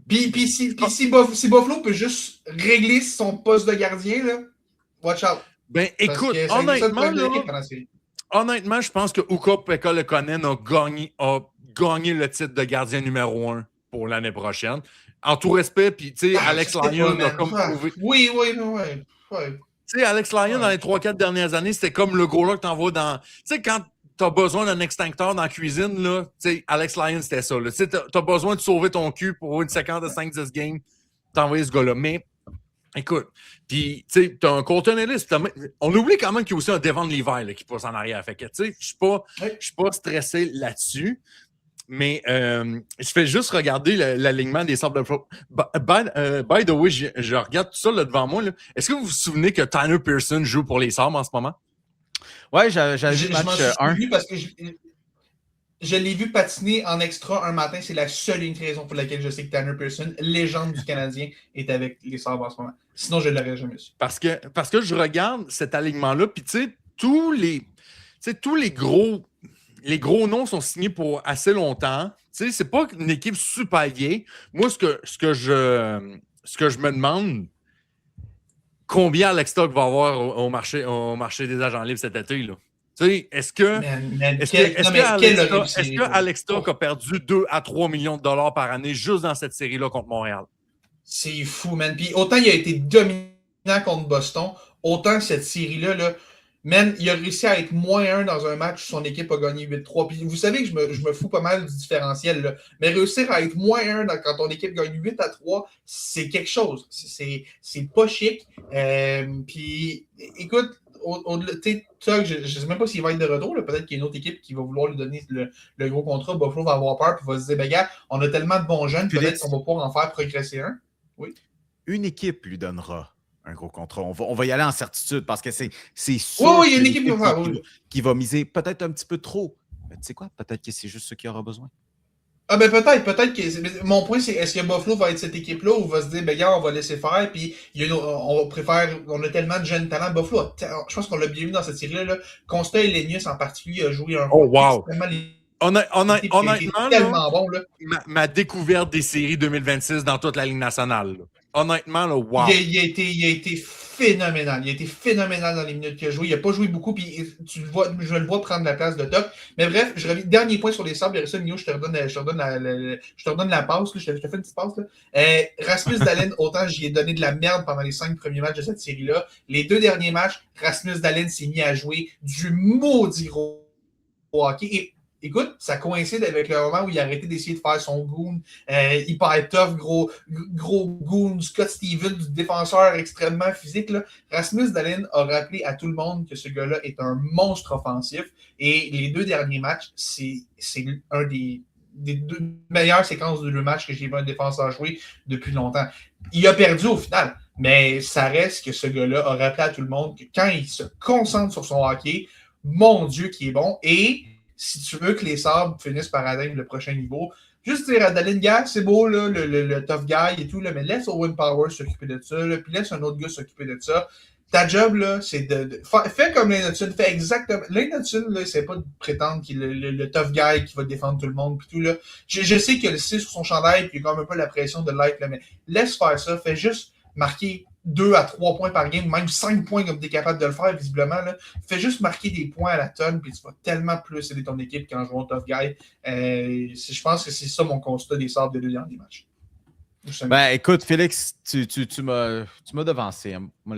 Puis si Buffalo peut juste régler son poste de gardien, là, watch out. Ben, écoute, honnêtement, je pense que Ukko-Pekka Lekonen a gagné le titre de gardien numéro 1 pour l'année prochaine. En tout respect, puis tu sais, Alex Lyon a comme prouvé. Oui. Tu sais, Alex Lyon, dans les 3-4 dernières années, c'était comme le gros-là que t'envoies dans. Tu sais, quand t'as besoin d'un extincteur dans la cuisine, là, tu sais, Alex Lyon, c'était ça. Tu sais, t'as besoin de sauver ton cul pour une séquence de 5-10 games, t'envoies ce gars-là. Mais, écoute, puis, tu sais, t'as un Colton Ellis. On oublie quand même qu'il y a aussi un Devon Levi qui passe en arrière. Fait que, tu sais, je suis pas stressé là-dessus. Mais je fais juste regarder l'alignement des Sabres de Buffalo. By the way, je regarde tout ça là, devant moi. Là. Est-ce que vous vous souvenez que Tanner Pearson joue pour les Sabres en ce moment? Oui, j'avais vu le match 1. Parce que je l'ai vu patiner en extra un matin. C'est la seule unique raison pour laquelle je sais que Tanner Pearson, légende du Canadien, est avec les Sabres en ce moment. Sinon, je ne l'aurais jamais su. Parce que je regarde cet alignement-là, puis tu sais, tous les gros noms sont signés pour assez longtemps. Tu sais, c'est pas une équipe super vieille. Moi, ce que je me demande, combien Alex Stock va avoir au marché des agents libres cet été, là? Tu sais, est-ce que Alex Stock a perdu 2 à 3 millions de dollars par année juste dans cette série-là contre Montréal? C'est fou, man. Puis autant il a été dominant contre Boston, autant cette série-là, man, il a réussi à être -1 dans un match où son équipe a gagné 8-3. Puis vous savez que je me fous pas mal du différentiel, là. Mais réussir à être -1 quand ton équipe gagne 8-3, c'est quelque chose. C'est pas chic. Puis écoute, je sais même pas s'il va être de retour. Là. Peut-être qu'il y a une autre équipe qui va vouloir lui donner le gros contrat. Buffalo va avoir peur et va se dire, ben gars, on a tellement de bons jeunes, peut-être qu'on va pouvoir en faire progresser un. Oui. Une équipe lui donnera un gros contrat. On va y aller en certitude parce que c'est sûr il y a une équipe qui va miser peut-être un petit peu trop. Mais tu sais quoi? Peut-être que c'est juste ce qu'il aura besoin. Ah ben peut-être que mon point c'est est-ce que Buffalo va être cette équipe-là ou va se dire ben gars on va laisser faire puis on a tellement de jeunes talents. Buffalo, je pense qu'on l'a bien vu dans cette série-là. Là. Constant Elenius en particulier a joué un rôle honnêtement tellement bon, là. Ma découverte des séries 2026 dans toute la Ligue nationale. Là. honnêtement, là, wow. Il a été phénoménal. Il a été phénoménal dans les minutes qu'il a joué. Il n'a pas joué beaucoup, puis je le vois prendre la place de Doc. Mais bref, je reviens. Dernier point sur les Sabres. Et ça, Mio, je te redonne la passe. Là. Je te fais une petite passe. Là. Rasmus Dahlin, autant j'y ai donné de la merde pendant les 5 premiers matchs de cette série-là. Les 2 derniers matchs, Rasmus Dahlin s'est mis à jouer du maudit gros hockey. Et écoute, ça coïncide avec le moment où il a arrêté d'essayer de faire son goon hyper tough, gros goon, Scott Stevens, défenseur extrêmement physique. Là. Rasmus Dahlin a rappelé à tout le monde que ce gars-là est un monstre offensif. Et les 2 derniers matchs, c'est un des 2 meilleures séquences de 2 matchs que j'ai vu un défenseur jouer depuis longtemps. Il a perdu au final, mais ça reste que ce gars-là a rappelé à tout le monde que quand il se concentre sur son hockey, mon Dieu, qui est bon. Et si tu veux que les Sabres finissent par atteindre le prochain niveau, juste dire à Dahlin, gars, c'est beau, là, le tough guy et tout, là, mais laisse Owen Power s'occuper de ça, là, puis laisse un autre gars s'occuper de ça. Ta job, là, c'est fais comme Lane Hutson, fais exactement. Lane Hutson, là, c'est pas de prétendre qu'il est le tough guy qui va défendre tout le monde, puis tout, là. Je sais qu'il a le 6 sur son chandail, puis il a quand même un peu la pression de l'être, là, mais laisse faire ça, fais juste marquer 2 à 3 points par game, même 5 points comme tu es capable de le faire, visiblement. Là. Fais juste marquer des points à la tonne, puis tu vas tellement plus aider ton équipe qu'en jouant tough guy. Je pense que c'est ça mon constat des Sabres des 2 derniers matchs. Ben, écoute, Félix, tu m'as devancé. Moi,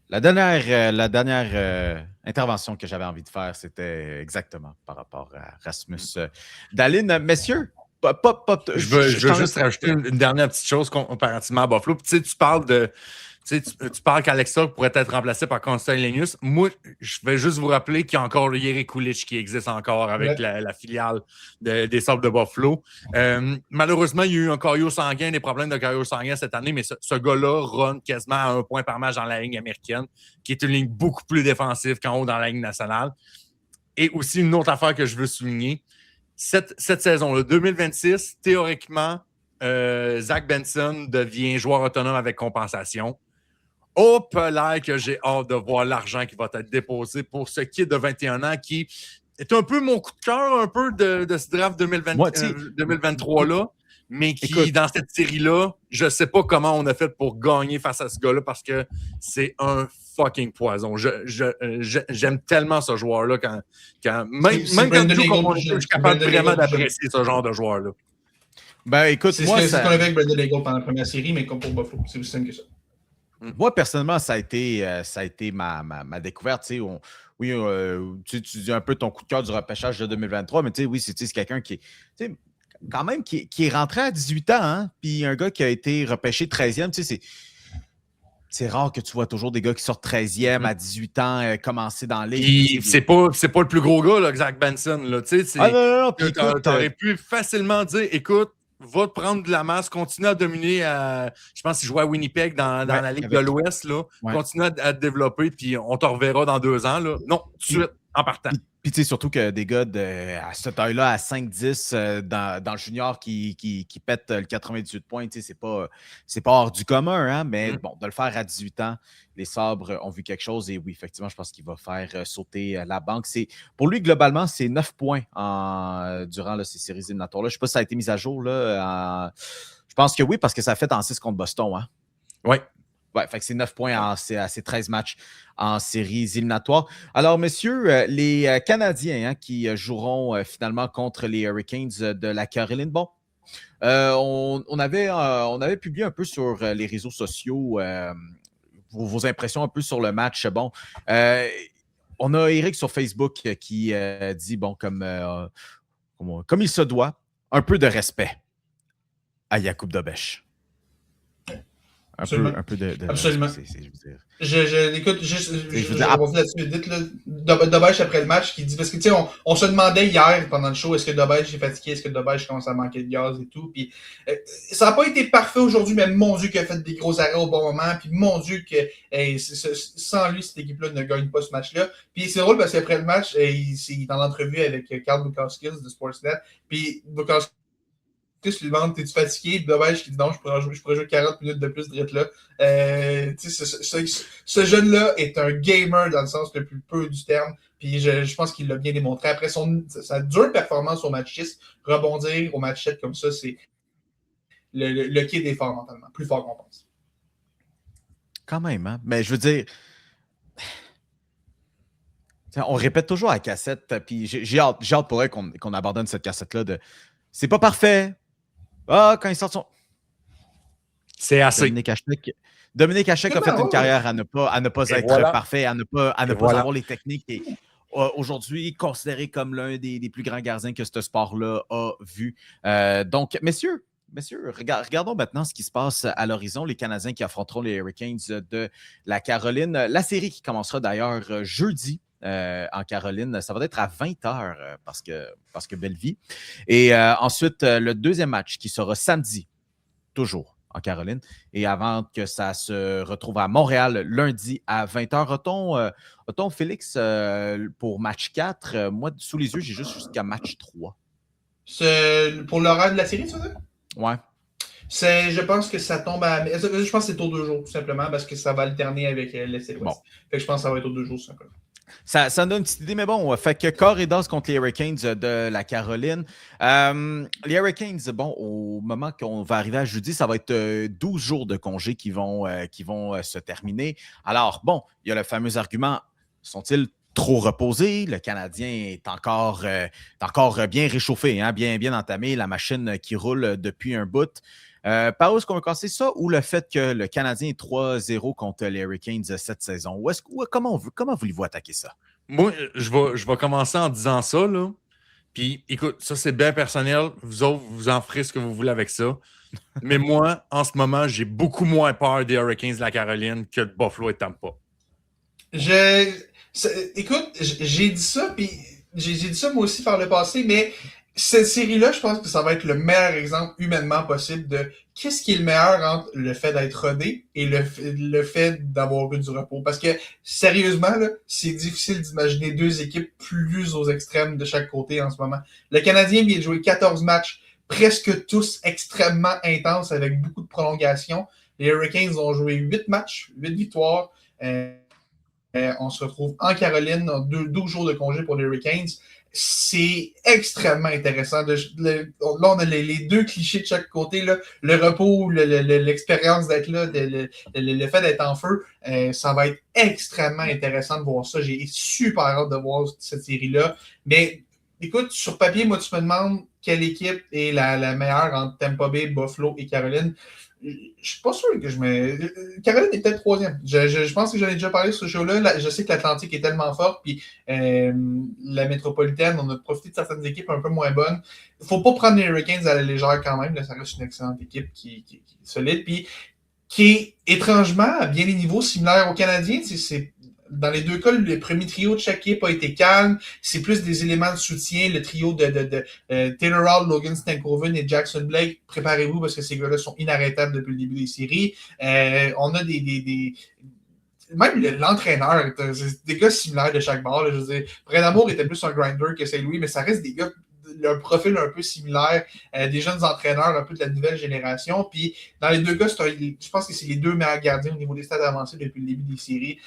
la dernière intervention que j'avais envie de faire, c'était exactement par rapport à Rasmus Dahlin. Messieurs, je veux juste rajouter une dernière petite chose comparativement à Buffalo. Puis, tu parles de. Tu parles qu'Alexa pourrait être remplacé par Constant Lenius. Moi, je vais juste vous rappeler qu'il y a encore le Jiri Kulich qui existe encore avec la filiale des Sabres de Buffalo. Malheureusement, il y a eu un caillot sanguin, des problèmes de caillot sanguin cette année, mais ce gars-là run quasiment à 1 point par match dans la ligne américaine, qui est une ligne beaucoup plus défensive qu'en haut dans la ligne nationale. Et aussi, une autre affaire que je veux souligner, cette saison-là, 2026, théoriquement, Zach Benson devient joueur autonome avec compensation. Oh, là que j'ai hâte de voir l'argent qui va être déposé pour ce kid de 21 ans qui est un peu mon coup de cœur un peu de ce draft 2023-là, mais qui, écoute, dans cette série-là, je ne sais pas comment on a fait pour gagner face à ce gars-là parce que c'est un fucking poison. J'aime tellement ce joueur-là même quand je joue comme je suis capable vraiment d'apprécier ce genre de joueur-là. Ben écoute, moi, c'est ce qu'on avait avec Brandon Eagle pendant la première série, mais comme pour Buffalo, c'est aussi simple que ça. Moi, personnellement, ça a été ma découverte. Oui, tu dis un peu ton coup de cœur du repêchage de 2023, mais oui, c'est quelqu'un qui est quand même qui est rentré à 18 ans, hein, puis un gars qui a été repêché 13e, c'est rare que tu vois toujours des gars qui sortent 13e à 18 ans, commencer dans les ligues. C'est pas le plus gros gars, là, Zach Benson. Là, non. Tu aurais pu facilement dire, écoute, va te prendre de la masse, continue à dominer. Je pense qu'il jouait à Winnipeg dans la Ligue de l'Ouest. Là. Ouais. Continue à te développer, puis on te reverra dans 2 ans. Là. Non, tout de suite, en partant. Puis tu sais, surtout que des gars à cette taille-là, à 5-10, dans le junior qui pètent le 98 points, c'est pas hors du commun, hein, mais bon, de le faire à 18 ans, les Sabres ont vu quelque chose et oui, effectivement, je pense qu'il va faire sauter la banque. Pour lui, globalement, c'est 9 points durant ces séries éliminatoires-là. Je ne sais pas si ça a été mis à jour. Là, je pense que oui, parce que ça a fait en 6 contre Boston. Hein? Oui. Ouais, fait que c'est 9 points à ces 13 matchs en séries éliminatoires. Alors, messieurs, les Canadiens qui joueront finalement contre les Hurricanes de la Caroline. Bon, on avait publié un peu sur les réseaux sociaux vos impressions un peu sur le match. Bon, on a Eric sur Facebook qui dit, bon, comme il se doit, un peu de respect à Jakub Dobeš. Un peu de absolument. Écoute, je rebondis là-dessus vite. Dobeš après le match qui dit, parce que tu sais, on se demandait hier pendant le show, est-ce que Dobeš est fatigué, est-ce que Dobeš commence à manquer de gaz et tout. Puis ça n'a pas été parfait aujourd'hui, mais mon Dieu qu'il a fait des gros arrêts au bon moment. Puis mon Dieu que sans lui, cette équipe-là ne gagne pas ce match-là. Puis c'est drôle parce qu'après le match, il est en entrevue avec Carl Bukowskis de Sportsnet. Puis Bukowskis lui demande, t'es-tu fatigué? Dobeš qui dit non, je pourrais jouer 40 minutes de plus de là. Ce jeune-là est un gamer dans le sens le plus peu du terme. Puis je pense qu'il l'a bien démontré. Après sa dure performance au match 6, rebondir au match 7 comme ça, c'est le kid est fort mentalement, plus fort qu'on pense. Quand même, hein? Mais je veux dire, on répète toujours à la cassette, puis j'ai hâte pour elle qu'on abandonne cette cassette-là de c'est pas parfait. Ah, quand il sort son. C'est assez. Dominique Hachek a fait une carrière à ne pas être parfait, à ne pas avoir les techniques. Et aujourd'hui, considéré comme l'un des plus grands gardiens que ce sport-là a vu. Donc, messieurs, regardons maintenant ce qui se passe à l'horizon. Les Canadiens qui affronteront les Hurricanes de la Caroline. La série qui commencera d'ailleurs jeudi. En Caroline, ça va être à 20h parce que belle vie. Et ensuite, le deuxième match qui sera samedi, toujours en Caroline. Et avant que ça se retrouve à Montréal lundi à 20h, a-t-on Félix pour match 4? Moi, sous les yeux, j'ai juste jusqu'à match 3. Pour l'horaire de la série, tu veux dire? Ouais. Je pense que ça tombe à. Je pense que c'est aux 2 jours, tout simplement, parce que ça va alterner avec l'essai West. Fait que je pense que ça va être aux 2 jours, tout simplement. Ça donne une petite idée, mais bon, fait que Corridors contre les Hurricanes de la Caroline. Les Hurricanes, bon, au moment qu'on va arriver à jeudi, ça va être 12 jours de congé qui vont se terminer. Alors, bon, il y a le fameux argument, sont-ils trop reposés? Le Canadien est encore bien réchauffé, hein, bien entamé, la machine qui roule depuis un bout. Par où est-ce qu'on va casser ça ou le fait que le Canadien est 3-0 contre les Hurricanes cette saison? Comment voulez-vous attaquer ça? Moi, je vais commencer en disant ça, là. Puis, écoute, ça, c'est bien personnel. Vous autres, vous en ferez ce que vous voulez avec ça. Mais moi, en ce moment, j'ai beaucoup moins peur des Hurricanes de la Caroline que de Buffalo et Tampa. Écoute, j'ai dit ça, puis j'ai dit ça moi aussi par le passé, mais cette série-là, je pense que ça va être le meilleur exemple humainement possible de qu'est-ce qui est le meilleur entre le fait d'être rodé et le fait d'avoir eu du repos. Parce que, sérieusement, là, c'est difficile d'imaginer 2 équipes plus aux extrêmes de chaque côté en ce moment. Le Canadien vient de jouer 14 matchs, presque tous extrêmement intenses avec beaucoup de prolongations. Les Hurricanes ont joué 8 matchs, 8 victoires. On se retrouve en Caroline, 12 jours de congé pour les Hurricanes. C'est extrêmement intéressant. Là, on a les 2 clichés de chaque côté. Là. Le repos, l'expérience d'être là, le fait d'être en feu, ça va être extrêmement intéressant de voir ça. J'ai super hâte de voir cette série-là. Mais écoute, sur papier, moi, tu me demandes quelle équipe est la meilleure entre Tampa Bay, Buffalo et Caroline. Je suis pas sûr que je mets. Caroline est peut-être 3e. Je pense que j'en ai déjà parlé sur ce show-là. Je sais que l'Atlantique est tellement forte, puis la métropolitaine, on a profité de certaines équipes un peu moins bonnes. Il ne faut pas prendre les Hurricanes à la légère quand même. Là, ça reste une excellente équipe qui est solide, puis qui est étrangement à bien des niveaux similaires aux Canadiens. Dans les 2 cas, le premier trio de chaque équipe a été calme. C'est plus des éléments de soutien. Le trio de Taylor Hall, Logan Stankoven et Jackson Blake. Préparez-vous parce que ces gars-là sont inarrêtables depuis le début des séries. On a même l'entraîneur, c'est des gars similaires de chaque bord. Là, je veux dire, Brennamour était plus un grinder que Saint-Louis, mais ça reste des gars un profil un peu similaire, des jeunes entraîneurs un peu de la nouvelle génération. Puis dans les 2 cas, je pense que c'est les 2 meilleurs gardiens au niveau des stades avancés depuis le début des séries.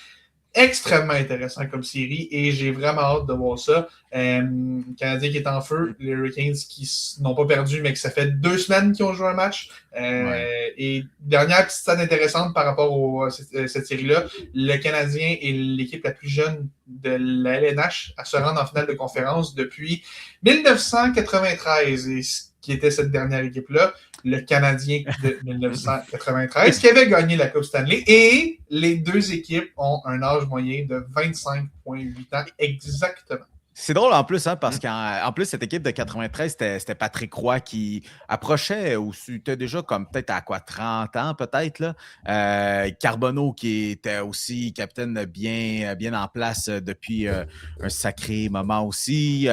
Extrêmement intéressant comme série et j'ai vraiment hâte de voir ça. Le Canadien qui est en feu, les Hurricanes qui n'ont pas perdu, mais que ça fait 2 semaines qu'ils ont joué un match. Et dernière petite stade intéressante par rapport à cette série-là, le Canadien est l'équipe la plus jeune de la LNH à se rendre en finale de conférence depuis 1993, et qui était cette dernière équipe-là, le Canadien de 1993, qui avait gagné la Coupe Stanley. Et les 2 équipes ont un âge moyen de 25,8 ans exactement. C'est drôle en plus, hein, parce qu'en plus, cette équipe de 93, c'était Patrick Roy qui approchait, ou c'était déjà comme peut-être à 30 ans, peut-être, là. Carbonneau qui était aussi capitaine bien en place depuis un sacré moment aussi.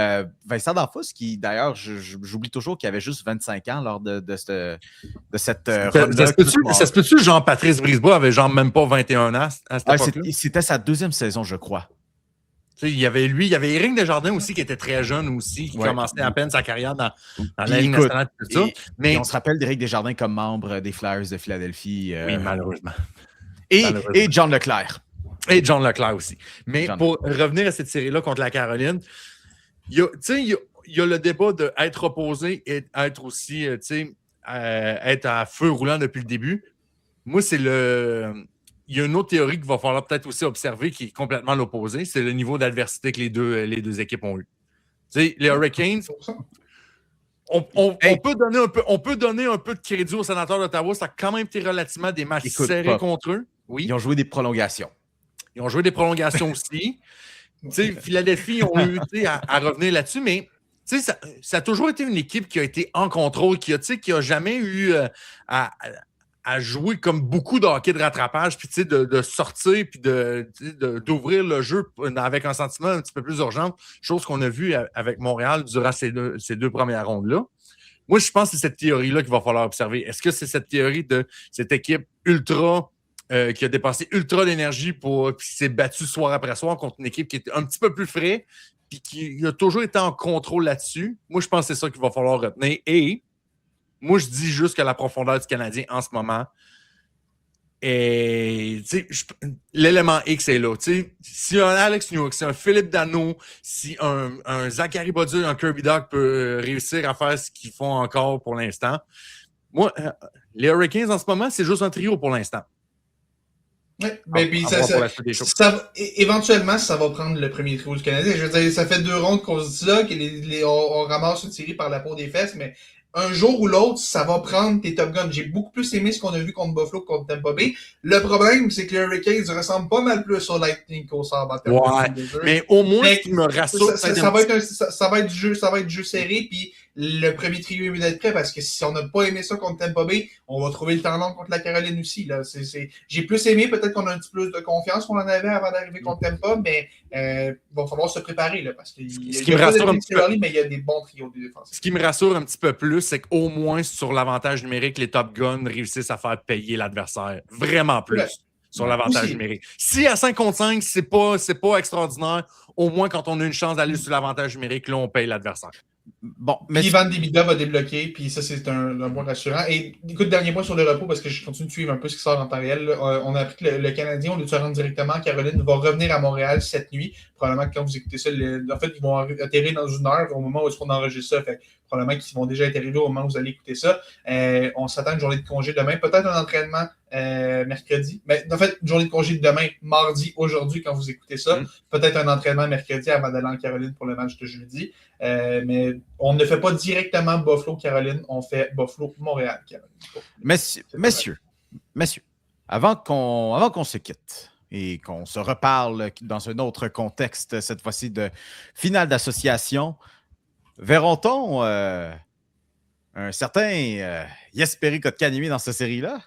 Vincent D'Anfos, qui d'ailleurs, j'oublie toujours qu'il avait juste 25 ans lors de cette run-là. Ça se peut-tu, Jean-Patrice Brisebois avait genre même pas 21 ans à cette époque-là? C'était sa 2e saison, je crois. Il y avait lui, il y avait Éric Desjardins aussi qui était très jeune aussi, qui commençait à peine sa carrière dans la Ligue nationale. Tout ça. Mais on se rappelle d'Éric Desjardins comme membre des Flyers de Philadelphie. Oui, malheureusement. Et John Leclerc. Et John Leclerc aussi. Mais pour revenir à cette série-là contre la Caroline, il y a le débat d'être opposé et être aussi être à feu roulant depuis le début. Moi, il y a une autre théorie qu'il va falloir peut-être aussi observer qui est complètement l'opposé. C'est le niveau d'adversité que les deux équipes ont eu. Tu sais, les Hurricanes, on peut donner un peu de crédit aux sénateurs d'Ottawa. Ça a quand même été relativement des matchs serrés contre eux. Oui. Ils ont joué des prolongations. Ils ont joué des prolongations aussi. Philadelphie, ils ont eu à revenir là-dessus, mais ça a toujours été une équipe qui a été en contrôle, qui a jamais eu à jouer comme beaucoup de hockey de rattrapage, puis de sortir, puis d'ouvrir le jeu avec un sentiment un petit peu plus urgent, chose qu'on a vu avec Montréal durant ces deux premières rondes-là. Moi, je pense que c'est cette théorie-là qu'il va falloir observer. Est-ce que c'est cette théorie de cette équipe ultra qui a dépensé ultra d'énergie puis qui s'est battue soir après soir contre une équipe qui était un petit peu plus frais, puis qui a toujours été en contrôle là-dessus? Moi, je pense que c'est ça qu'il va falloir retenir. Et moi, je dis juste que la profondeur du Canadien en ce moment, l'élément X est là. Si un Alex Newhook, si un Philippe Danault, si un Zachary Bodul, un Kirby Dach peut réussir à faire ce qu'ils font encore pour l'instant, moi, les Hurricanes en ce moment, c'est juste un trio pour l'instant. Oui, mais puis éventuellement, ça va prendre le premier trio du Canadien. Je veux dire, ça fait 2 rondes qu'on se dit là, on ramasse une série par la peau des fesses, mais un jour ou l'autre, ça va prendre tes Top Guns. J'ai beaucoup plus aimé ce qu'on a vu contre Buffalo que contre Tampa Bay. Le problème, c'est que les Hurricanes ressemblent pas mal plus au Lightning qu'au Sabres. Ouais, mais au moins, ce qui me rassure... Ça va être du jeu serré, puis le premier trio est mieux d'être prêt, parce que si on n'a pas aimé ça contre Tampa Bay, on va trouver le temps long contre la Caroline aussi. Là. J'ai plus aimé, peut-être qu'on a un petit peu plus de confiance qu'on en avait avant d'arriver contre Tampa, mais il va falloir se préparer, là, parce qu'il y a pas de théorie, mais il y a des bons trios de défense. Ce qui me rassure un petit peu plus, c'est qu'au moins sur l'avantage numérique, les Top Guns réussissent à faire payer l'adversaire. Vraiment plus sur l'avantage numérique. Si à 5 contre 5, c'est pas extraordinaire, au moins quand on a une chance d'aller sur l'avantage numérique, là, on paye l'adversaire. Bon, mais puis Ivan Demida va débloquer, puis ça, c'est un point rassurant. Et écoute, dernier point sur le repos, parce que je continue de suivre un peu ce qui sort en temps réel. On a appris que le Canadien, au lieu de se rendre directement, Caroline va revenir à Montréal cette nuit. Probablement que quand vous écoutez ça, en fait, ils vont atterrir dans 1 heure au moment où on enregistre ça. Fait probablement qu'ils vont déjà atterrir au moment où vous allez écouter ça. On s'attend à une journée de congé demain, peut-être un entraînement mercredi. Mais en fait, une journée de congé demain, mardi, aujourd'hui, quand vous écoutez ça. Peut-être un entraînement mercredi avant d'aller en Caroline pour le match de jeudi. Mais on ne fait pas directement Buffalo-Caroline, on fait Buffalo-Montréal-Caroline. Messieurs, avant qu'on se quitte et qu'on se reparle dans un autre contexte, cette fois-ci de finale d'association, verront-on un certain Jesperi Kotkaniemi dans cette série-là?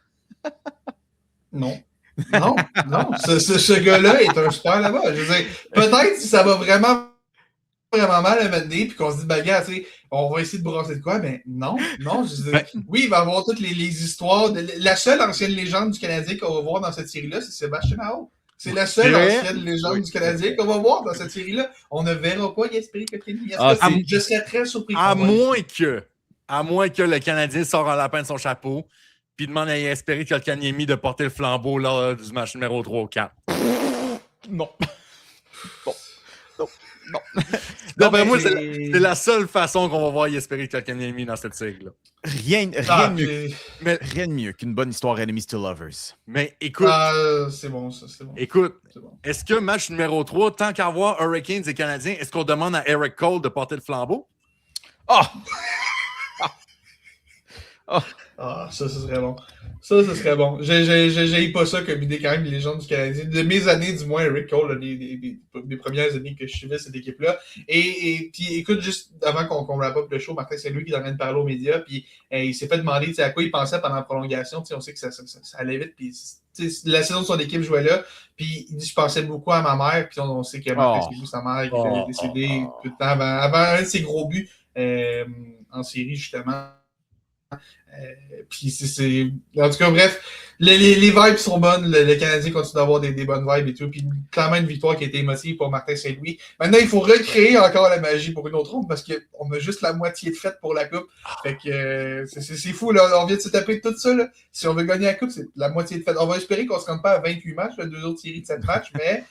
Non. Ce gars-là est un super là-bas. Je veux dire, peut-être si ça va vraiment mal à mener, puis qu'on se dit, gars, on va essayer de brasser de quoi, mais non, je veux dire, oui, il va y avoir toutes les histoires. La seule ancienne légende du Canadien qu'on va voir dans cette série-là, c'est Sébastien Aho. C'est la seule ancienne légende du Canadien qu'on va voir dans cette série-là. On ne verra pas Jesperi Kotkaniemi. Je serais très surpris. À moins que le Canadien sort un lapin de son chapeau, puis demande à Jesperi Kotkaniemi de porter le flambeau lors du match numéro 3 ou 4. Non. Non, ben moi, c'est la seule façon qu'on va voir Jesperi Kotkaniemi dans cette série-là. Rien de mieux qu'une bonne histoire Enemies to Lovers. Mais écoute... c'est bon, ça, c'est bon. Écoute, est-ce que match numéro 3, tant qu'à voir Hurricanes et Canadiens, est-ce qu'on demande à Eric Cole de porter le flambeau? Ça serait bon. Ça serait bon. J'ai pas ça comme idée quand même, les légendes du Canadien. De mes années, du moins, Eric Cole, des premières années que je suivais cette équipe-là. Et puis, écoute, juste avant qu'on wrap up le show, Martin Saint-Louis qui est en train de parler aux médias, puis il s'est fait demander à quoi il pensait pendant la prolongation. On sait que ça allait vite, puis la saison de son équipe jouait là, puis il dit « Je pensais beaucoup à ma mère », puis on sait que Martin Saint-Louis, sa mère, qui est décédée peu de temps avant un de ses gros buts en série, justement. Puis en tout cas, bref, les vibes sont bonnes. Le Canadien continue d'avoir des bonnes vibes et tout. Puis clairement, une victoire qui a été émotive pour Martin Saint-Louis. Maintenant, il faut recréer encore la magie pour une autre ronde parce qu'on a juste la moitié de fête pour la Coupe. Fait que c'est fou, là. On vient de se taper tout ça, là. Si on veut gagner la Coupe, c'est la moitié de fête. On va espérer qu'on se rende pas à 28 matchs, là, 2 autres séries de 7 matchs, mais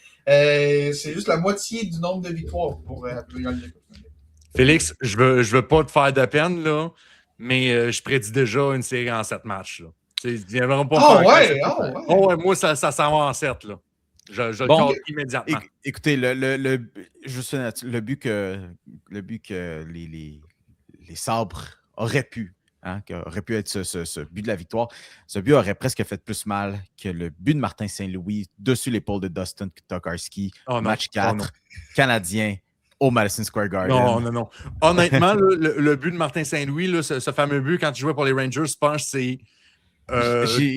c'est juste la moitié du nombre de victoires pour gagner la Coupe. Félix, je veux pas te faire de peine, là. mais je prédis déjà une série en 7 matchs. Là. Ils viendront pas Ah faire ouais, ça. ah ouais. Oh, ouais, moi, ça s'en va en 7. Là. Je le Bon, call immédiatement. Écoutez, le but que les sabres auraient pu, qu'aurait pu être ce but de la victoire, ce but aurait presque fait plus mal que le but de Martin Saint-Louis dessus l'épaule de Dustin Tokarski, match 4, Canadien au Madison Square Garden. Non. Honnêtement, le but de Martin Saint-Louis, là, ce fameux but quand il jouait pour les Rangers, je pense que c'est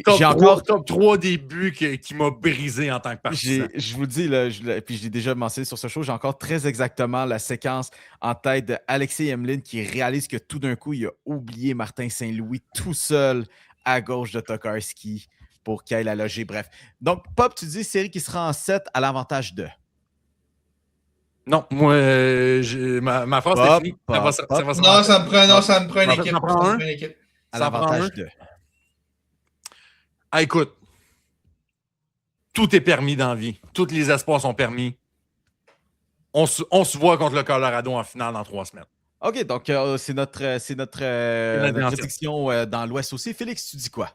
top 3 des buts qui m'a brisé en tant que partisan. Je vous dis, là, puis j'ai déjà mentionné sur ce show, j'ai encore très exactement la séquence en tête d'Alexei Emelin qui réalise que tout d'un coup, il a oublié Martin Saint-Louis tout seul à gauche de Tokarski pour qu'il aille la loger. Bref. Donc, Pop, tu dis série qui sera en 7 à l'avantage de. Non, moi, ma phrase est finie. Non, ça me prend une équipe. Ça une équipe. À l'avantage de. Ah, écoute, tout est permis dans la vie. Tous les espoirs sont permis. On se voit contre le Colorado en finale dans 3 semaines. OK, donc c'est notre prédiction dans l'Ouest aussi. Félix, tu dis quoi?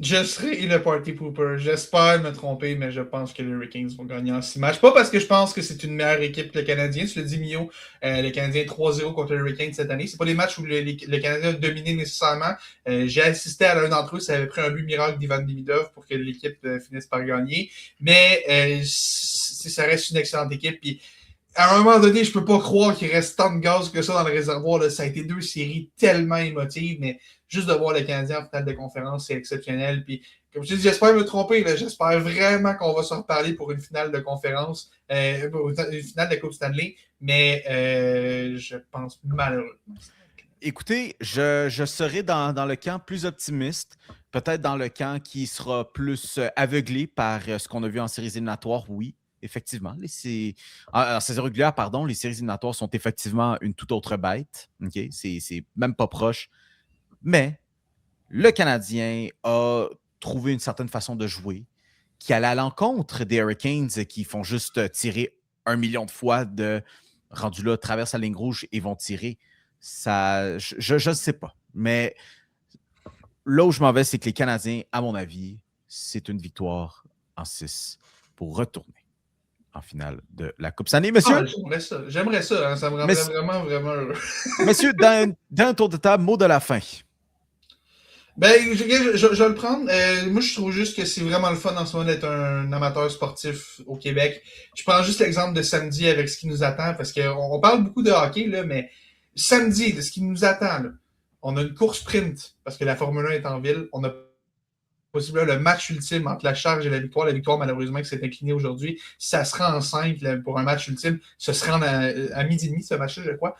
Je serai le party pooper. J'espère me tromper, mais je pense que les Hurricanes vont gagner en 6 matchs. Pas parce que je pense que c'est une meilleure équipe que le Canadien. Tu le dis, Mio, le Canadien 3-0 contre les Hurricanes cette année. C'est pas des matchs où le Canadien a dominé nécessairement. J'ai assisté à l'un d'entre eux. Ça avait pris un but miracle d'Ivan Demidov pour que l'équipe finisse par gagner. Mais ça reste une excellente équipe. Puis, à un moment donné, je peux pas croire qu'il reste tant de gaz que ça dans le réservoir. Là. Ça a été 2 séries tellement émotives, mais juste de voir le Canadien en finale de conférence, c'est exceptionnel. Puis, comme je te dis, j'espère me tromper. Là. J'espère vraiment qu'on va se reparler pour une finale de conférence, une finale de Coupe Stanley, mais je pense malheureusement. Écoutez, je serai dans le camp plus optimiste, peut-être dans le camp qui sera plus aveuglé par ce qu'on a vu en séries éliminatoires, oui. Effectivement, en saison régulière, pardon, les séries éliminatoires sont effectivement une toute autre bête. Okay? C'est même pas proche. Mais le Canadien a trouvé une certaine façon de jouer qui allait à l'encontre des Hurricanes qui font juste tirer 1 million de fois rendu là, traversent la ligne rouge et vont tirer. Ça, je ne sais pas. Mais là où je m'en vais, c'est que les Canadiens, à mon avis, c'est une victoire en 6 pour retourner en finale de la Coupe Stanley. Monsieur? J'aimerais ça. Hein, ça me rendrait vraiment, vraiment heureux. Monsieur, dans un tour de table, mot de la fin. Ben, je vais le prendre. Moi, je trouve juste que c'est vraiment le fun en ce moment d'être un amateur sportif au Québec. Je prends juste l'exemple de samedi avec ce qui nous attend, parce qu'on parle beaucoup de hockey, là, mais samedi, de ce qui nous attend, là, on a une course sprint, parce que la Formule 1 est en ville. On a possiblement le match ultime entre la charge et la victoire. La victoire, malheureusement, qui s'est inclinée aujourd'hui. Ça sera en 5 pour un match ultime. Ce sera à midi et demi, ce match-là, je crois.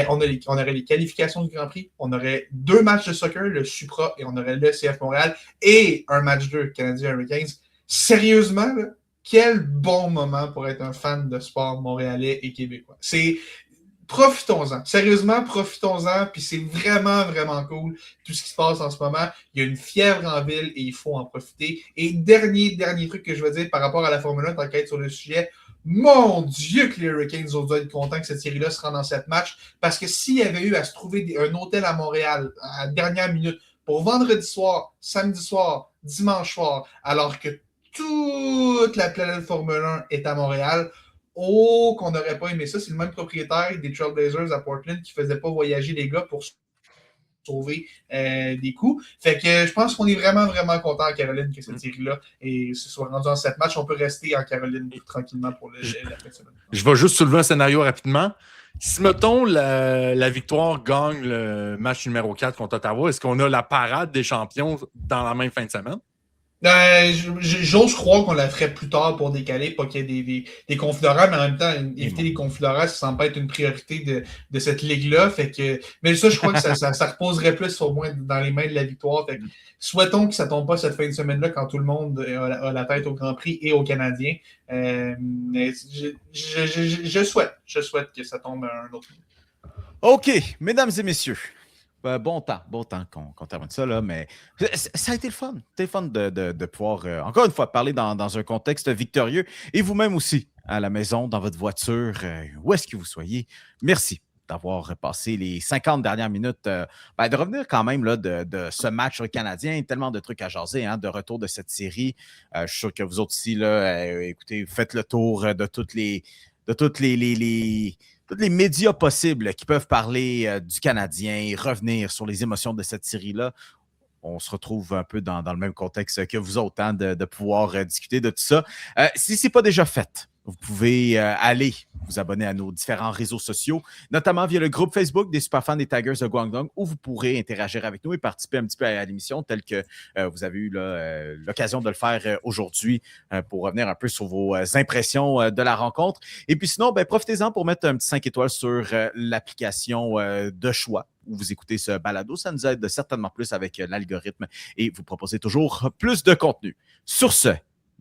On aurait les qualifications du Grand Prix. On aurait 2 matchs de soccer, le Supra, et on aurait le CF Montréal, et un match 2, Canadien Hurricanes. Sérieusement, là, quel bon moment pour être un fan de sport montréalais et québécois. Profitons-en. Sérieusement, profitons-en. Puis c'est vraiment, vraiment cool tout ce qui se passe en ce moment. Il y a une fièvre en ville et il faut en profiter. Et dernier truc que je veux dire par rapport à la Formule 1, t'enquête sur le sujet. Mon Dieu que les Hurricanes ont dû être contents que cette série-là se rende dans 7 matchs. Parce que s'il y avait eu à se trouver un hôtel à Montréal à la dernière minute pour vendredi soir, samedi soir, dimanche soir, alors que toute la planète Formule 1 est à Montréal, oh, qu'on n'aurait pas aimé ça. C'est le même propriétaire des Trailblazers à Portland qui ne faisait pas voyager les gars pour sauver des coups. Fait que je pense qu'on est vraiment, vraiment content en Caroline que cette série-là se soit rendue en 7 matchs. On peut rester en Caroline tranquillement pour la fin de semaine. Je vais juste soulever un scénario rapidement. Si, mettons, la victoire gagne le match numéro 4 contre Ottawa, est-ce qu'on a la parade des champions dans la même fin de semaine? J'ose croire qu'on la ferait plus tard pour décaler, pas qu'il y ait des conflits d'horaires, mais en même temps, éviter les conflits d'horaires, ça semble pas être une priorité de cette ligue-là. Fait que, mais ça, je crois que ça reposerait plus au moins dans les mains de la victoire. Fait que, souhaitons que ça tombe pas cette fin de semaine-là quand tout le monde a la tête au Grand Prix et aux Canadiens. Mais je souhaite que ça tombe à un autre niveau. OK, mesdames et messieurs. Bon temps qu'on termine ça, là, mais ça a été le fun. C'était fun de pouvoir, encore une fois, parler dans un contexte victorieux. Et vous-même aussi, à la maison, dans votre voiture, où est-ce que vous soyez. Merci d'avoir passé les 50 dernières minutes, de revenir quand même là, de ce match canadien. Tellement de trucs à jaser, hein, de retour de cette série. Je suis sûr que vous autres aussi, là, écoutez, faites le tour de tous les médias possibles qui peuvent parler du Canadien et revenir sur les émotions de cette série-là. On se retrouve un peu dans le même contexte que vous autres, hein, de pouvoir discuter de tout ça. Si ce n'est pas déjà fait, vous pouvez aller vous abonner à nos différents réseaux sociaux, notamment via le groupe Facebook des Superfans des Tigers de Guangdong, où vous pourrez interagir avec nous et participer un petit peu à l'émission, tel que vous avez eu l'occasion de le faire aujourd'hui pour revenir un peu sur vos impressions de la rencontre. Et puis sinon, profitez-en pour mettre un petit 5 étoiles sur l'application de choix où vous écoutez ce balado. Ça nous aide certainement plus avec l'algorithme et vous proposez toujours plus de contenu. Sur ce,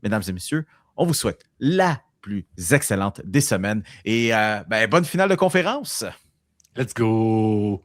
mesdames et messieurs, on vous souhaite la plus excellente des semaines et bonne finale de conférence. Let's go!